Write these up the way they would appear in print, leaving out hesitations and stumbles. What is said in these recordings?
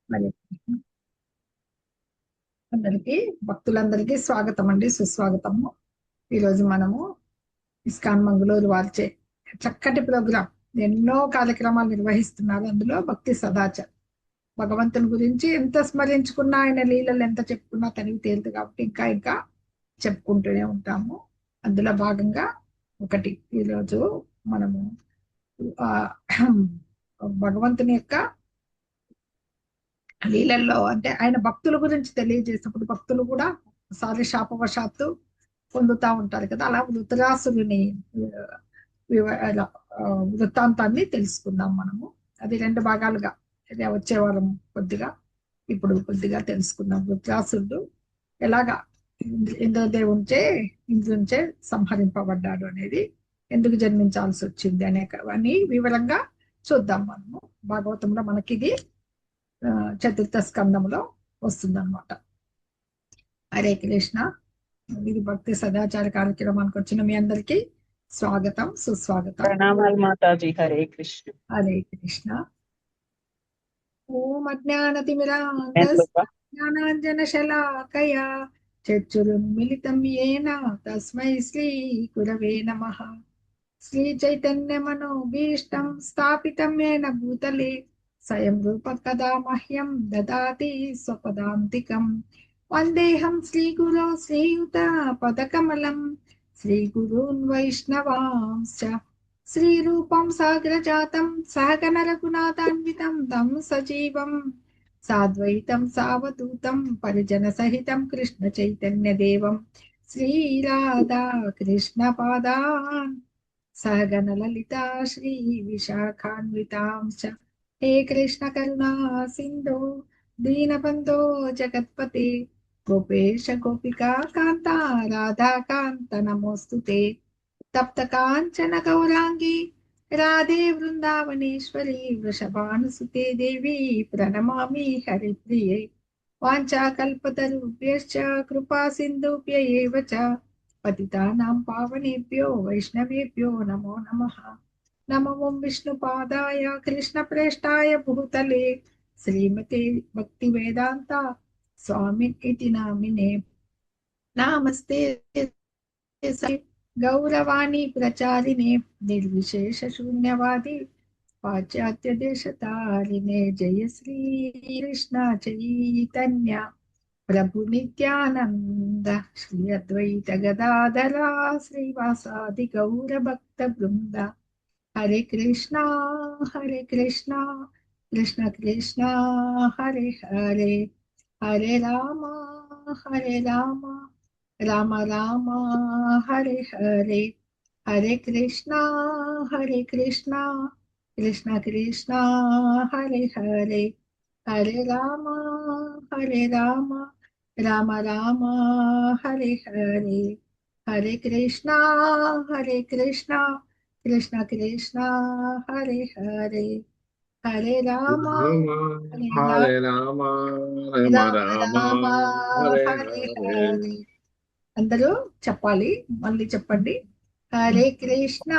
మరి అందరికీ భక్తులందరికీ స్వాగతం అండి, సుస్వాగతము. ఈరోజు మనము ఇస్కాన్ మంగళూరు వారిచే చక్కటి ప్రోగ్రాం, ఎన్నో కార్యక్రమాలు నిర్వహిస్తున్నారు. అందులో భక్తి సదాచార్, భగవంతుని గురించి ఎంత స్మరించుకున్నా, ఆయన లీలలు ఎంత చెప్పుకున్నా తనివి తేలిదు. కాబట్టి ఇంకా ఇంకా చెప్పుకుంటూనే ఉంటాము. అందులో భాగంగా ఒకటి ఈరోజు మనము ఆ భగవంతుని యొక్క లీలల్లో, అంటే ఆయన భక్తుల గురించి తెలియజేసినప్పుడు భక్తులు కూడా ఒకసారి శాపవశాత్తు పొందుతా ఉంటారు కదా. అలా వృత్రాసురుని ఆ, వృత్తాంతాన్ని తెలుసుకుందాం మనము. అది రెండు భాగాలుగా, అదే వచ్చే వారం కొద్దిగా, ఇప్పుడు కొద్దిగా తెలుసుకుందాం. వృత్రాసురుడు ఎలాగా ఇంద్రదేవునిచే ఇంద్రునిచే సంహరింపబడ్డాడు అనేది, ఎందుకు జన్మించాల్సి వచ్చింది అని వివరంగా చూద్దాం మనము. భాగవతంలో మనకి ఇది చతుర్థ స్కందంలో వస్తుందన్నమాట. హరే కృష్ణ. ఇది భక్తి సదాచార కార్యక్రమానికి వచ్చిన మీ అందరికీ స్వాగతం, సుస్వాగతం. ప్రణామాలు మాతాజీ. హరే కృష్ణ. హరే కృష్ణ. ఓం అజ్ఞానాంజనశలాకయా చక్షురున్మిళితం యేన తస్మై శ్రీ గురవే నమః. శ్రీ చైతన్య మనోభీష్టం స్థాపితం యేన భూతలే స్వయం రూప కదా మహ్యం దదాతి స్వపదాంతికం. వందేహం శ్రీగురో శ్రీయుత పదకమలం శ్రీగురూన్ వైష్ణవాంశ్చ శ్రీరూపం సాగ్రజాతం సహగణ రఘునాథాన్వితం తం సజీవం సాద్వైతం సావధూతం పరిజన సహితం కృష్ణ చైతన్య దేవం శ్రీరాధా కృష్ణ పాదాన్ సహగణ లలితా శ్రీ విశాఖాన్వితాంశ్చ. హే కృష్ణ కరుణా సింధో దీనబంధో జగత్పతే గోపేశ గోపికా కాంత రాధాకాంత నమోస్తుతే. తప్త కాంచన గౌరాంగి రాధే వృందావనేశ్వరి వృషభానుసుతే దేవి ప్రణమామి హరిప్రియే. వాంఛాకల్పతరుభ్యశ్చ కృపా సింధుభ్య ఏవ చ పతితానాం పావనేభ్యో వైష్ణవేభ్యో నమో నమః. నమో విష్ణుపాదాయ కృష్ణప్రేష్టాయ భూతలే శ్రీమతే భక్తి వేదాంత స్వామి ఇతి నామినే. నమస్తే గౌరవాణి ప్రచారిణే నిర్విశేష శూన్యవాది పాశ్చాత్య దేశతారిణే. జయ శ్రీ కృష్ణ చైతన్య ప్రభు నిత్యానంద శ్రీ అద్వైత గదాధర శ్రీవాసాది గౌర భక్త బృంద. హరే కృష్ణ కృష్ణ కృష్ణ హరే హరే, హరే రామ రామ రామ హరే హరే. హరే కృష్ణ కృష్ణ కృష్ణ హరే హరే, హరే రామ రామ రామ హరే హరే. హరే కృష్ణ కృష్ణ కృష్ణ హరే హరే, హరే రామ హరే రామ రామ రామ హరే హరే హరే. హరే. అందరూ చెప్పాలి, మళ్ళీ చెప్పండి. హరే కృష్ణ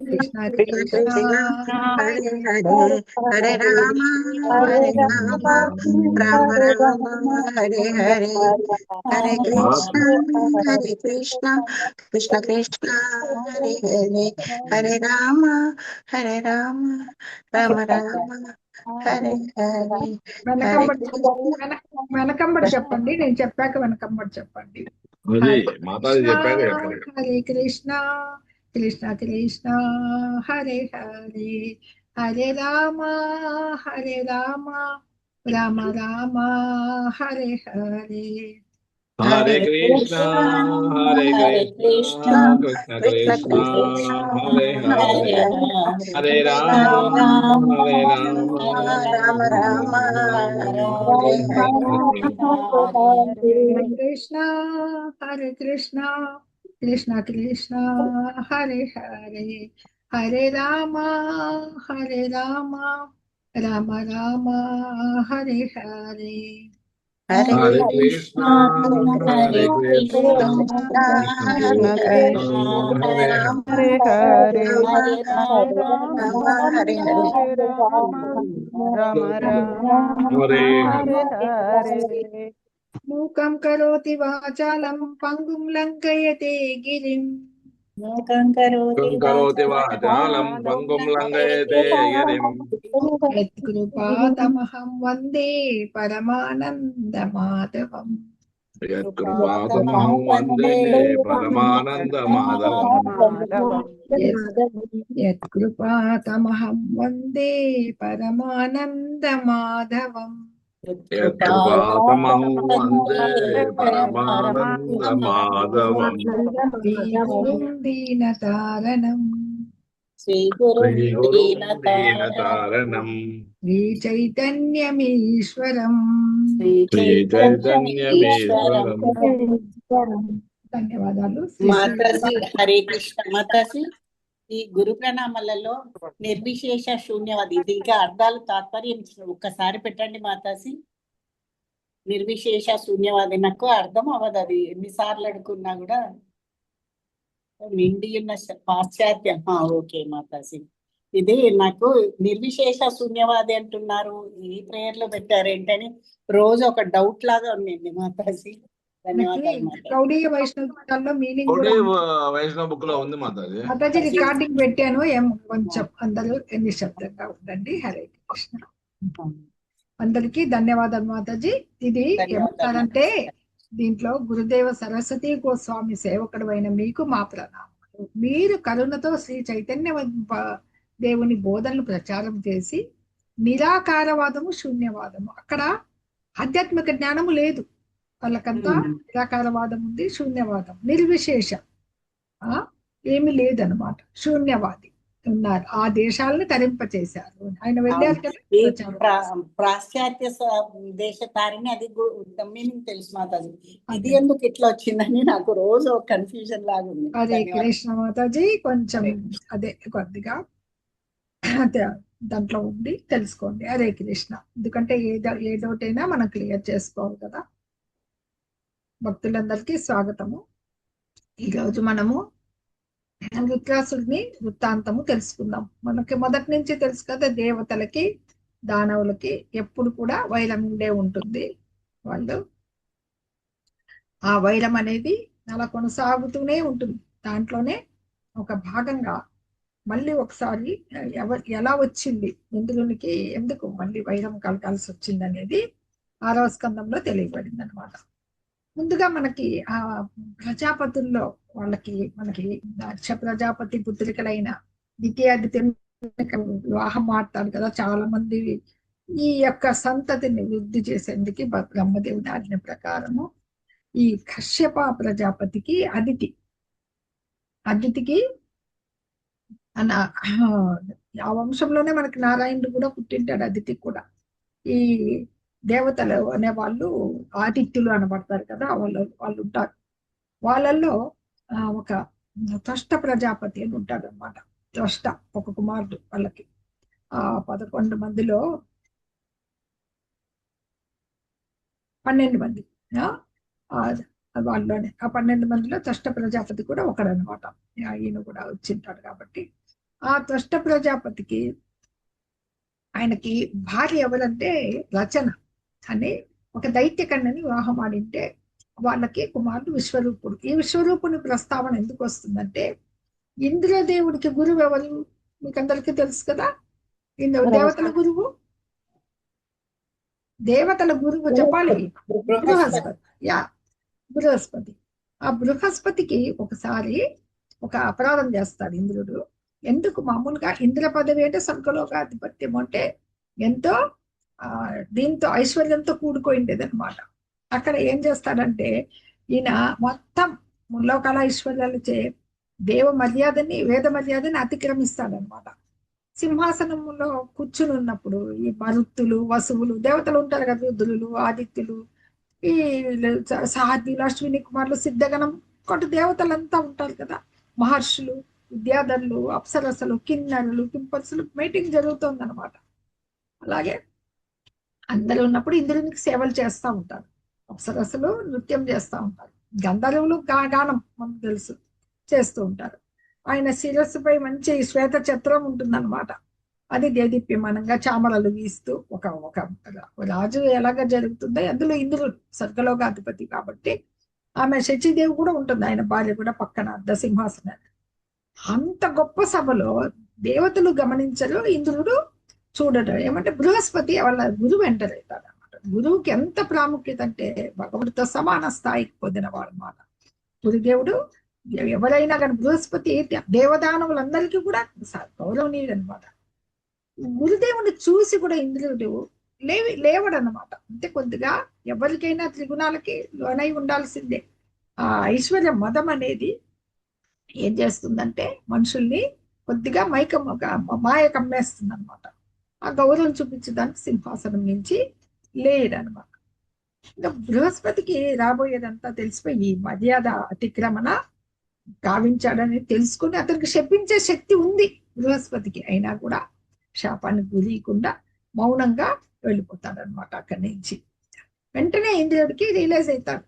కృష్ణ కృష్ణ కృష్ణ హరే హరే, హరే రామ రామ రామ హరే హరే. హరే కృష్ణ కృష్ణ కృష్ణ హరే హరే, హరే రామ రామ రామ హరే హరే. వెనకంబడి చెప్పండి, నేను చెప్పాక వెనకంబడి చెప్పండి. అది మాతాజీ చెప్పాక చెప్పండి. Hare Krishna Krishna Hare Hare, Hare Rama Rama Rama Hare Hare. Hare Krishna Krishna Krishna Hare Hare, Hare Rama Rama Rama Hare Hare Krishna Krishna Hare Hare, Hare Rama Rama Rama Hare Hare. Hare Hare Krishna, Krishna, Hare Krishna, Krishna Krishna Krishna, Krishna, Hare Hare Rama, Hare, Hare Rama Hare Rama, Rama, Hare Hare. Hare Rama, Rama Rama, Hare Hare Hare. మూకం కరోతి వాచాలం పంగుం లంకయతే గిరిం మూకం కరోతి కరోతి వాచాలం పంగుం లంఘయతే గిరిం యత్కృపాతమహం వందే పరమానందమాధవం. యత్కృపాతమహం వందే పరమానంద మాధవం. మాధవం. యత్కృపాతమహం వందే పరమానందమాధవం. యత్కృపాతమహం వందే పరమానంద మాధవం. శ్రీగురుం దీనతారణం శ్రీ గురు శ్రీ గురు దీనతారణం శ్రీ చైతన్యమీశ్వరం. శ్రీ శ్రీ చైతన్యమీశ్వరం. ధన్యవాదాలు. మాతాజీ హరే కృష్ణ. మాతాజీ ఈ గురు ప్రణామాలలో నిర్విశేష శూన్యవాది ఇది ఇంకా అర్థాలు తాత్పర్యం ఒక్కసారి పెట్టండి మాతాజీ. నిర్విశేష శూన్యవాది నాకు అర్థం అవ్వదు, అది ఎన్నిసార్లు అడుకున్నా కూడా నిండి ఉన్న పాశ్చాత్యం. ఓకే మాతాజీ, ఇది నాకు నిర్విశేష శూన్యవాది అంటున్నారు, ఈ ప్రేయర్ లో పెట్టారేంటని రోజు ఒక డౌట్ లాగా ఉండింది మాతాజీ. ధన్యవాదాలు మాతాజీ. గౌడీయ వైష్ణవ మీనింగ్ ఒకటి వైష్ణవ బుక్ లో ఉంది మాతాజీ. మాతాజీ రికార్డింగ్ పెట్టాను, ఏం కొంచెం అందరూ నిశ్శబ్దంగా ఉండండి. హరే కృష్ణ. అందరికీ ధన్యవాదాలు మాతాజీ. ఇది ఏమంటారంటే దీంట్లో గురుదేవ సరస్వతి గోస్వామి సేవకుడు అయిన మీకు మా ప్రణామాలు. మీరు కరుణతో శ్రీ చైతన్య దేవుని బోధనలు ప్రచారం చేసి నిరాకారవాదము శూన్యవాదము, అక్కడ ఆధ్యాత్మిక జ్ఞానము లేదు, వాళ్ళకంతా నిరాకారవాదం ఉంది, శూన్యవాదం నిర్విశేష ఏమి లేదనమాట. శూన్యవాది ఉన్నారు, ఆ దేశాలను తరింపచేశారు. ఆయన వెళ్ళారు కదా. పాశ్చాత్య దేశతారిని అది మీనింగ్ తెలుసు మాతాజీ. అది ఎందుకు ఇట్లా వచ్చిందని నాకు రోజు కన్ఫ్యూజన్ లాగా ఉంది. హరే కృష్ణ మాతాజీ. కొంచెం అదే కొద్దిగా దాంట్లో ఉండి తెలుసుకోండి. హరే కృష్ణ. ఎందుకంటే ఏదోటైనా మనం క్లియర్ చేసుకోవాలి కదా. భక్తులందరికీ స్వాగతము. ఈరోజు మనము వృత్రాసుడిని వృత్తాంతము తెలుసుకుందాం. మనకి మొదటి నుంచి తెలుసు కదా, దేవతలకి దానవులకి ఎప్పుడు కూడా వైరం ఉండే ఉంటుంది. వాళ్ళు ఆ వైరం అనేది అలా కొనసాగుతూనే ఉంటుంది. దాంట్లోనే ఒక భాగంగా మళ్ళీ ఒకసారి ఎలా వచ్చింది, ఇంద్రునికి ఎందుకు మళ్ళీ వైరం కలగాల్సి వచ్చింది అనేది 6వ స్కందంలో తెలియబడింది అనమాట. ముందుగా మనకి ఆ ప్రజాపతుల్లో మనకి దక్ష ప్రజాపతి పుత్రికలైన వివాహం ఆడతారు కదా చాలా మంది. ఈ యొక్క సంతతిని వృద్ధి చేసేందుకు బ్రహ్మదేవుని ఆజ్ఞ ప్రకారము ఈ కశ్యప ప్రజాపతికి అదితికి ఆ వంశంలోనే మనకి నారాయణుడు కూడా పుట్టింటాడు, అదితికి కూడా. ఈ దేవతలు అనే వాళ్ళు ఆదిత్యులు అనబడతారు కదా, వాళ్ళు ఉంటారు. వాళ్ళల్లో ఒక త్వష్ట ప్రజాపతి అని ఉంటాడు అనమాట. త్వష్ట ఒక కుమారుడు వాళ్ళకి. 11 మందిలో 12 మంది వాళ్ళలోనే. ఆ 12 మందిలో త్వష్ట ప్రజాపతి కూడా ఒకడనమాట. ఈయన కూడా వచ్చింటాడు కాబట్టి ఆ త్వష్ట ప్రజాపతికి ఆయనకి భార్య ఎవరంటే రచన అని ఒక దైత్య కన్యని వివాహం ఆడింటే వాళ్ళకి కుమారుడు విశ్వరూపుడు. ఈ విశ్వరూపుని ప్రస్తావన ఎందుకు వస్తుందంటే, ఇంద్రదేవుడికి గురువు ఎవరు మీకు అందరికీ తెలుసు కదా. దేవతల గురువు చెప్పాలి, బృహస్పతి. ఆ బృహస్పతికి ఒకసారి ఒక అపరాధం చేస్తాడు ఇంద్రుడు. ఎందుకు మామూలుగా ఇంద్ర పదవి అంటే స్వర్గలోకాధిపత్యం అంటే ఎంతో దీంతో ఐశ్వర్యంతో కూడుకోయిండేది అనమాట. అక్కడ ఏం చేస్తాడంటే ఈయన మొత్తం ముల్లోకాల ఐశ్వర్యాలచే దేవ మర్యాదని వేద మర్యాదని అతిక్రమిస్తాడనమాట. సింహాసనంలో కూర్చుని ఉన్నప్పుడు ఈ మరుత్తులు వసువులు దేవతలు ఉంటారు కదా, రుద్రులు ఆదిత్యులు ఈ సాధ్యులు అశ్విని కుమారులు సిద్ధగణం కొట్టు దేవతలంతా ఉంటారు కదా, మహర్షులు విద్యాధరులు అప్సరసలు కిన్నరులు కింపల్సులు మీటింగ్ జరుగుతుంది అనమాట. అలాగే అందరూ ఉన్నప్పుడు ఇంద్రునికి సేవలు చేస్తూ ఉంటారు. అప్సరసలు నృత్యం చేస్తూ ఉంటారు. గంధర్వులు గానం మనకు తెలుసు చేస్తూ ఉంటారు. ఆయన శిరస్సుపై మంచి శ్వేత ఛత్రం ఉంటుందన్నమాట. అది దేదీప్యమానంగా చామరలు వీస్తూ ఒక ఒక రాజు ఎలాగ జరుగుతుందో, అందులో ఇంద్రుడు స్వర్గలోకాధిపతి కాబట్టి ఆమె శచీదేవి కూడా ఉంటుంది, ఆయన భార్య కూడా పక్కన దసింహాసనాన్ని. అంత గొప్ప సభలో దేవతలు గమనించరు, ఇంద్రుడు చూడటం. ఏమంటే బృహస్పతి వాళ్ళ గురువు ఎంటర్ అవుతాడు అనమాట. గురువుకి ఎంత ప్రాముఖ్యత అంటే భగవుడితో సమాన స్థాయికి పొందినవాడు అన్నమాట గురుదేవుడు. ఎవరైనా కానీ బృహస్పతి దేవదానవులందరికీ కూడా గౌరవనీయుడు అనమాట. గురుదేవుని చూసి కూడా ఇంద్రుడు లేవడనమాట. అంటే కొద్దిగా ఎవరికైనా త్రిగుణాలకి లోనై ఉండాల్సిందే. ఆ ఐశ్వర్య మదం అనేది ఏం చేస్తుందంటే మనుషుల్ని కొద్దిగా మాయ కమ్మేస్తుంది అనమాట. ఆ గౌరవం చూపించడానికి సింహాసనం నుంచి లేడనమాట. ఇంకా బృహస్పతికి రాబోయేదంతా తెలిసిపోయి ఈ మర్యాద అతిక్రమణ గావించాడని తెలుసుకుని అతనికి శపించే శక్తి ఉంది బృహస్పతికి. అయినా కూడా శాపానికి గురియకుండా మౌనంగా వెళ్ళిపోతాడనమాట అక్కడి నుంచి. వెంటనే ఇంద్రుడికి రియలైజ్ అవుతాడు,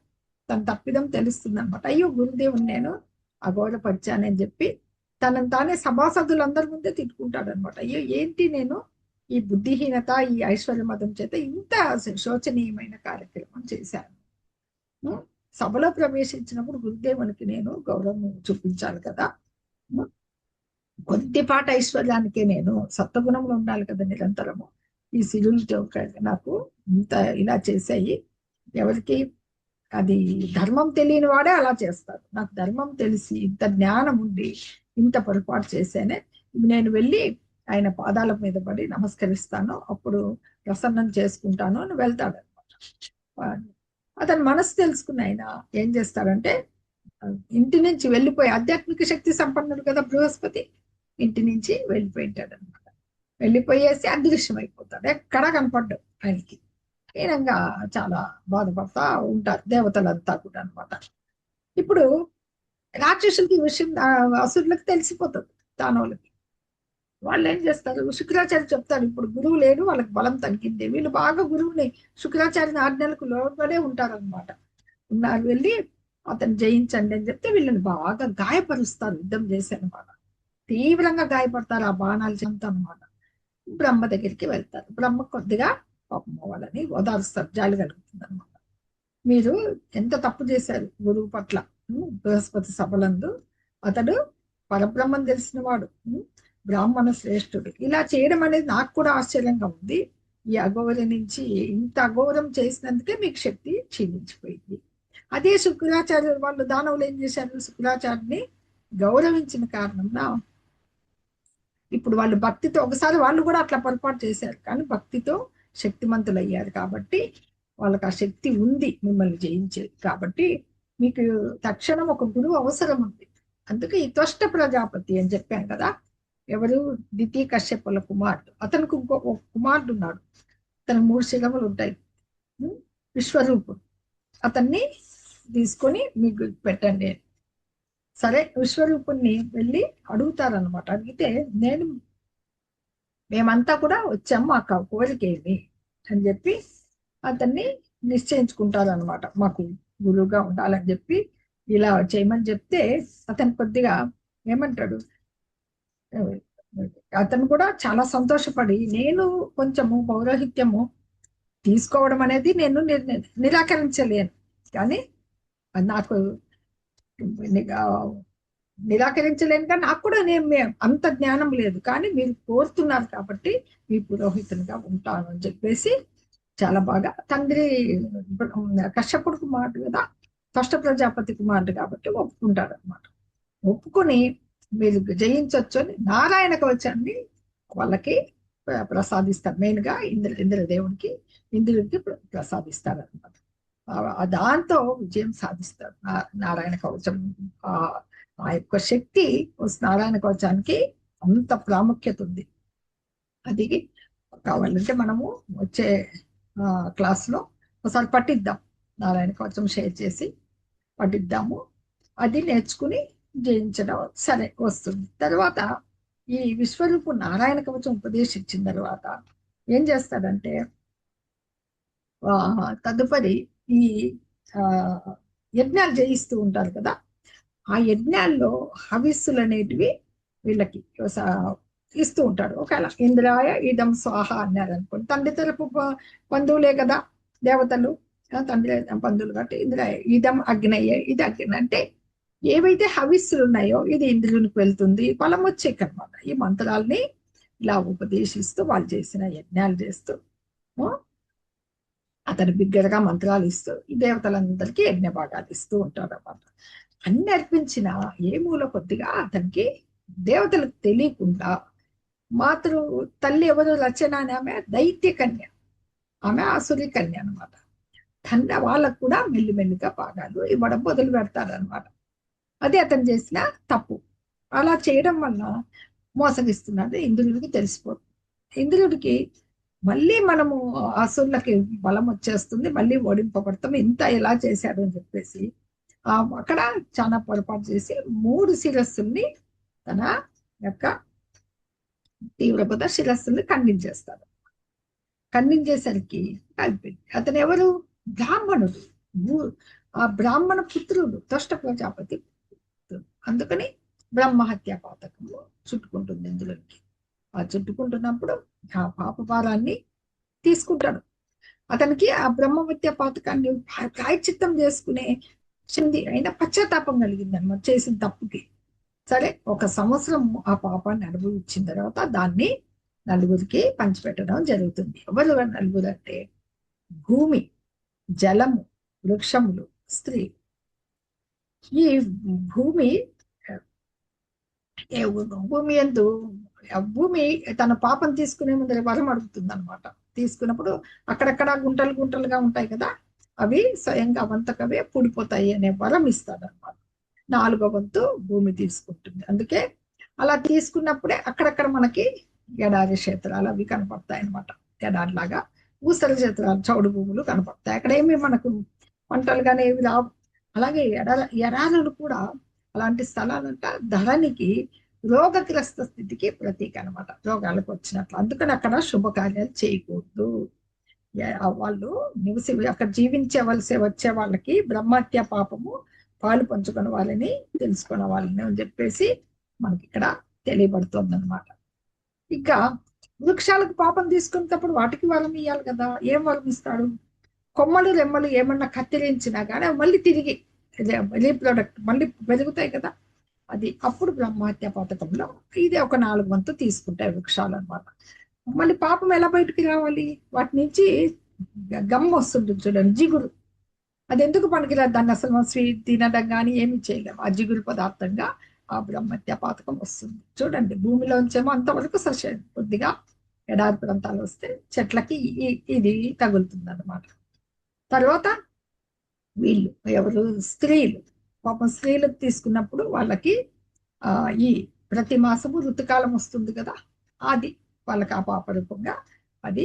తన తప్పిదం తెలుస్తుంది అనమాట. అయ్యో గురుదేవుని నేను అగౌరవపరిచానని చెప్పి తనని తానే సభాసదులందరి ముందే తిట్టుకుంటాడు అనమాట. అయ్యో ఏంటి నేను ఈ బుద్ధిహీనత, ఈ ఐశ్వర్య మతం చేత ఇంత శోచనీయమైన కార్యక్రమం చేశాను. సభలో ప్రవేశించినప్పుడు గురుదేవునికి నేను గౌరవం చూపించాలి కదా. కొద్దిపాటి ఐశ్వర్యానికే నేను సత్వగుణంలో ఉండాలి కదా నిరంతరము. ఈ సిరులతో నాకు ఇంత ఇలా చేసాయి. ఎవరికి అది ధర్మం తెలియని వాడే అలా చేస్తారు. నాకు ధర్మం తెలిసి ఇంత జ్ఞానం ఉండి ఇంత పొరపాటు చేశానే. నేను వెళ్ళి ఆయన పాదాల మీద పడి నమస్కరిస్తాను, అప్పుడు ప్రసన్నం చేసుకుంటాను అని వెళ్తాడు అనమాట. అతని మనసు తెలుసుకుని ఆయన ఏం చేస్తాడంటే ఇంటి నుంచి వెళ్ళిపోయి, ఆధ్యాత్మిక శక్తి సంపన్నుడు కదా బృహస్పతి, ఇంటి నుంచి వెళ్ళిపోయింటాడు అనమాట. వెళ్ళిపోయేసి అదృశ్యం అయిపోతాడు, ఎక్కడా కనపడ్డాడు ఆయనకి. ఈయనంగా చాలా బాధపడతా ఉంటారు దేవతలంతా కూడా అనమాట. ఇప్పుడు రాక్షసులకి విషయం అసురులకు తెలిసిపోతుంది, దానవులకి. వాళ్ళు ఏం చేస్తారు, శుక్రాచార్య చెప్తారు ఇప్పుడు గురువు లేడు, వాళ్ళకి బలం తగ్గింది. వీళ్ళు బాగా గురువుని శుక్రాచార్యని ఆజ్ఞలకు లోబడే ఉంటారనమాట. ఉన్నారు, వెళ్ళి అతను జయించండి అని చెప్తే వీళ్ళని బాగా గాయపరుస్తారు, యుద్ధం చేశారనమాట. తీవ్రంగా గాయపడతారు ఆ బాణాలు చెంత అనమాట. బ్రహ్మ దగ్గరికి వెళ్తారు. బ్రహ్మ కొద్దిగా పాపం వాళ్ళని ఓదారుస్తారు, జాలి కలుగుతుంది అనమాట. మీరు ఎంత తప్పు చేశారు గురువు పట్ల. బృహస్పతి సభలందు అతడు పరబ్రహ్మం తెలిసిన వాడు, బ్రాహ్మణ శ్రేష్ఠుడు. ఇలా చేయడం అనేది నాకు కూడా ఆశ్చర్యంగా ఉంది. ఈ అఘోరం నుంచి ఇంత అఘోరం చేసినందుకే మీకు శక్తి క్షీణించిపోయింది. అదే శుక్రాచార్యులు వాళ్ళు దానవులు ఏం చేశారు, శుక్రాచార్యుని గౌరవించిన కారణంగా ఇప్పుడు వాళ్ళు భక్తితో, ఒకసారి వాళ్ళు కూడా అట్లా పొరపాటు చేశారు కానీ భక్తితో శక్తిమంతులు అయ్యారు కాబట్టి వాళ్ళకి ఆ శక్తి ఉంది మిమ్మల్ని జయించేది. కాబట్టి మీకు తక్షణం ఒక గురువు అవసరం ఉంది. అందుకే ఈ త్వష్ట ప్రజాపతి అని చెప్పాను కదా, ఎవరు ద్వితీయ కశ్యపుల కుమారుడు. అతనికి ఇంకో కుమారుడు ఉన్నాడు, అతనికి 3 శిరములు ఉంటాయి, విశ్వరూపుడు. అతన్ని తీసుకొని మీకు పెట్టండి. సరే విశ్వరూపుణ్ణి వెళ్ళి అడుగుతారనమాట. అడిగితే మేమంతా కూడా వచ్చాము, మాకు కోరికేమి అని చెప్పి అతన్ని నిశ్చయించుకుంటారనమాట. మాకు గురువుగా ఉండాలని చెప్పి ఇలా చేయమని చెప్తే అతను కొద్దిగా ఏమంటాడు, అతను కూడా చాలా సంతోషపడి నేను కొంచెము పౌరోహిత్యము తీసుకోవడం అనేది నేను నిరాకరించలేను, కానీ నాకు నిరాకరించలేను కానీ నాకు కూడా అంత జ్ఞానం లేదు, కానీ మీరు కోరుతున్నారు కాబట్టి మీ పురోహితునిగా ఉంటాను అని చెప్పేసి చాలా బాగా, తండ్రి కశ్యపుడు కుమారుడు కదా, త్వష్ట ప్రజాపతి కుమారుడు కాబట్టి ఒప్పుకుంటాడు అనమాట. ఒప్పుకొని మీరు జయించవచ్చు అని నారాయణ కవచాన్ని వాళ్ళకి ప్రసాదిస్తారు. మెయిన్గా ఇంద్రదేవుడికి ప్రసాదిస్తారు అనమాట. దాంతో విజయం సాధిస్తారు. నారాయణ కవచం ఆ యొక్క శక్తి నారాయణ కవచానికి అంత ప్రాముఖ్యత ఉంది. అది కావాలంటే మనము వచ్చే క్లాస్లో ఒకసారి పట్టిద్దాం, నారాయణ కవచం షేర్ చేసి పట్టిద్దాము. అది నేర్చుకుని జయించడం సరే వస్తుంది. తర్వాత ఈ విశ్వరూపు నారాయణ కవచం ఉపదేశించిన తర్వాత ఏం చేస్తాడంటే తదుపరి ఈ ఆ యజ్ఞాలు చేయిస్తూ ఉంటారు కదా. ఆ యజ్ఞాల్లో హవిస్సులు అనేటివి వీళ్ళకి ఇస్తూ ఉంటాడు. ఒకవేళ ఇంద్రాయ ఇదం స్వాహ అన్నారు అనుకోండి, తండ్రి తరపు బంధువులే కదా దేవతలు, తండ్రి బంధువులు కాబట్టి ఇంద్రాయ ఇదం అగ్నయ్య, ఇది అగ్ని అంటే ఏవైతే హవిస్సులు ఉన్నాయో ఇది ఇంద్రునికి వెళ్తుంది, ఫలం వచ్చేకనమాట. ఈ మంత్రాల్ని ఇలా ఉపదేశిస్తూ వాళ్ళు చేసిన యజ్ఞాలు చేస్తూ అతను బిగ్గరగా మంత్రాలు ఇస్తూ ఈ దేవతలందరికీ యజ్ఞ భాగాలు ఇస్తూ ఉంటాడు అన్నమాట. అన్ని అర్పించిన ఏ మూల కొద్దిగా అతనికి దేవతలకు తెలియకుండా మాతృ తల్లి ఎవరు రచన అని ఆమె దైత్య కన్య, ఆమె ఆసురి కన్య అనమాట. వాళ్ళకు కూడా మెల్లిమెల్లిగా భాగాలు ఇవ్వడం మొదలు పెడతారనమాట. అది అతను చేసిన తప్పు. అలా చేయడం వల్ల మోసగిస్తున్నాడు ఇంద్రుడికి తెలిసిపోతుంది. ఇంద్రుడికి మళ్ళీ మనము అసురులకి బలం వచ్చేస్తుంది, మళ్ళీ ఓడింపబడతాం, ఇంత ఎలా చేశాడు అని చెప్పేసి అక్కడ చాలా పొరపాటు చేసి 3 శిరస్సుల్ని తన యొక్క తీవ్రపద శిరస్సుల్ని ఖండించేస్తాడు. ఖండించేసరికి కలిపింది. అతను ఎవరు? బ్రాహ్మణుడు. ఆ బ్రాహ్మణ పుత్రుడు త్వష్ట ప్రజాపతి. అందుకని బ్రహ్మహత్య పాతకము చుట్టుకుంటుంది ఇందులోకి. ఆ చుట్టుకుంటున్నప్పుడు ఆ పాప భారాన్ని తీసుకుంటాడు. అతనికి ఆ బ్రహ్మహత్య పాతకాన్ని ప్రాయశ్చిత్తం చేసుకునే అయినా పశ్చాత్తాపం కలిగింది అనమాట చేసిన తప్పుకి. సరే, 1 సంవత్సరం ఆ పాపాన్ని అనుభవించిన తర్వాత దాన్ని నలుగురికి పంచిపెట్టడం జరుగుతుంది. ఎవరు నలుగురు అంటే భూమి, జలము, వృక్షములు, స్త్రీ. ఈ భూమి ఎందు భూమి తన పాపం తీసుకునే ముందర వరం అడుగుతుంది అనమాట. తీసుకున్నప్పుడు అక్కడక్కడ గుంటలు గుంటలుగా ఉంటాయి కదా, అవి స్వయంగా అవంతకవే పూడిపోతాయి అనే వరం ఇస్తాడు అనమాట. 4వ వంతు భూమి తీసుకుంటుంది. అందుకే అలా తీసుకున్నప్పుడే అక్కడక్కడ మనకి ఎడారి క్షేత్రాలు అవి కనపడతాయి అనమాట. ఎడారిలాగా ఊసర క్షేత్రాలు, చౌడు భూములు కనపడతాయి. అక్కడ ఏమి మనకు పంటలు కానీ ఏవి రావు. అలాగే ఎడారులు కూడా అలాంటి స్థలాలంట ధరణికి రోగగ్రస్త స్థితికి ప్రతీక అనమాట, రోగాలకు వచ్చినట్లు. అందుకని అక్కడ శుభకార్యాలు చేయకూడదు. వాళ్ళు అక్కడ జీవించవలసి వచ్చే వాళ్ళకి బ్రహ్మహత్య పాపము పాలు పంచుకున్న వాళ్ళని తెలుసుకున్న వాళ్ళని అని చెప్పేసి మనకి ఇక్కడ తెలియబడుతుంది అనమాట. ఇంకా వృక్షాలకు పాపం తీసుకునేటప్పుడు వాటికి వరం ఇవ్వాలి కదా. ఏం వరం ఇస్తాడు? కొమ్మలు రెమ్మలు ఏమన్నా కత్తిరించినా కానీ మళ్ళీ తిరిగి రీప్రొడక్ట్ మళ్ళీ పెరుగుతాయి కదా. అది అప్పుడు బ్రహ్మహత్య పథకంలో ఇది ఒక 4 వంతు తీసుకుంటాయి వృక్షాలు అనమాట. మళ్ళీ పాపం ఎలా బయటికి రావాలి? వాటి నుంచి గమ్ వస్తుంది చూడండి, జిగురు. అది ఎందుకు పనికిరాదు, దాన్ని అసలు మనం స్వీట్ తినడం కానీ ఏమి చేయలేము. ఆ జిగురు పదార్థంగా ఆ బ్రహ్మహత్య పాతకం వస్తుంది. చూడండి, భూమిలోంచేమో అంతవరకు కొద్దిగా ఎడారి ప్రాంతాలు వస్తే చెట్లకి ఇది తగులుతుంది అనమాట. తర్వాత వీళ్ళు ఎవరు? స్త్రీలు. పాపం స్త్రీలకు తీసుకున్నప్పుడు వాళ్ళకి ఈ ప్రతి మాసము ఋతుకాలం వస్తుంది కదా, అది వాళ్ళకి ఆ పాప రూపంగా అది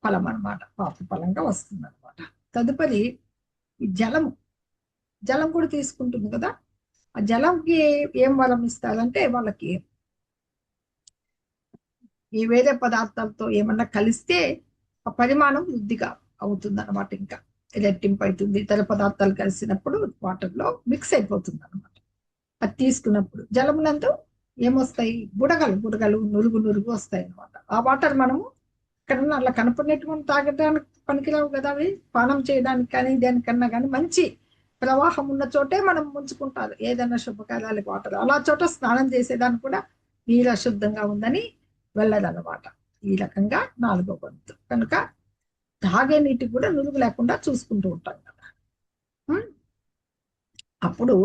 ఫలం అనమాట, పాప ఫలంగా వస్తుంది అనమాట. తదుపరి ఈ జలం కూడా తీసుకుంటుంది కదా. ఆ జలంకి ఏం వరం ఇస్తారంటే వాళ్ళకి ఈ వేరే పదార్థాలతో ఏమన్నా కలిస్తే ఆ పరిమాణం వృద్ధిగా అవుతుంది అనమాట. ఇంకా రెట్టింపు అవుతుంది. ఇతర పదార్థాలు కలిసినప్పుడు వాటర్లో మిక్స్ అయిపోతుంది అనమాట. అది తీసుకున్నప్పుడు జలమునందు ఏమొస్తాయి? బుడగలు నురుగు వస్తాయి అనమాట. ఆ వాటర్ మనము ఎక్కడన్నా అలా కనపడినట్టు మనం తాగడానికి పనికిరావు కదా. అవి పానం చేయడానికి కానీ దేనికన్నా కానీ మంచి ప్రవాహం ఉన్న చోటే మనం ముంచుకుంటారు ఏదైనా శుభకార్యాలకు వాటర్. అలా చోట స్నానం చేసేదానికి కూడా నీరు అశుద్ధంగా ఉందని వెళ్ళదన్నమాట. ఈ రకంగా 4వ వంతు. కనుక తాగే నీటికి కూడా నురుగు లేకుండా చూసుకుంటూ ఉంటాం కదా. అప్పుడు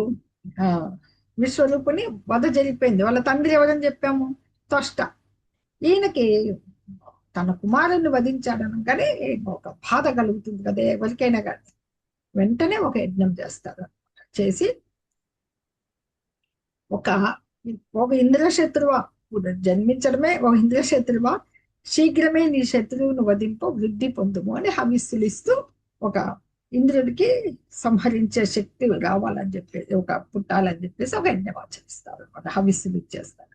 విశ్వరూపుని వధ జరిగిపోయింది. వాళ్ళ తండ్రి ఎవరని చెప్పాము? త్వష్ట. ఈయనకి తన కుమారుని వధించాడనగానే ఒక బాధ కలుగుతుంది కదా ఎవరికైనా కానీ. వెంటనే ఒక యజ్ఞం చేస్తారు. చేసి ఒక ఇంద్రశత్రువ జన్మించడమే ఒక ఇంద్రశత్రువ, శీఘ్రమే నీ శత్రువును వధింపు, వృద్ధి పొందుము అని హవిస్సులిస్తూ ఒక ఇంద్రుడికి సంహరించే శక్తి రావాలని చెప్పేసి, ఒక పుట్టాలని చెప్పేసి ఒక యజ్ఞం ఆచరిస్తారు అనమాట. హవిస్సులు ఇచ్చేస్తారు.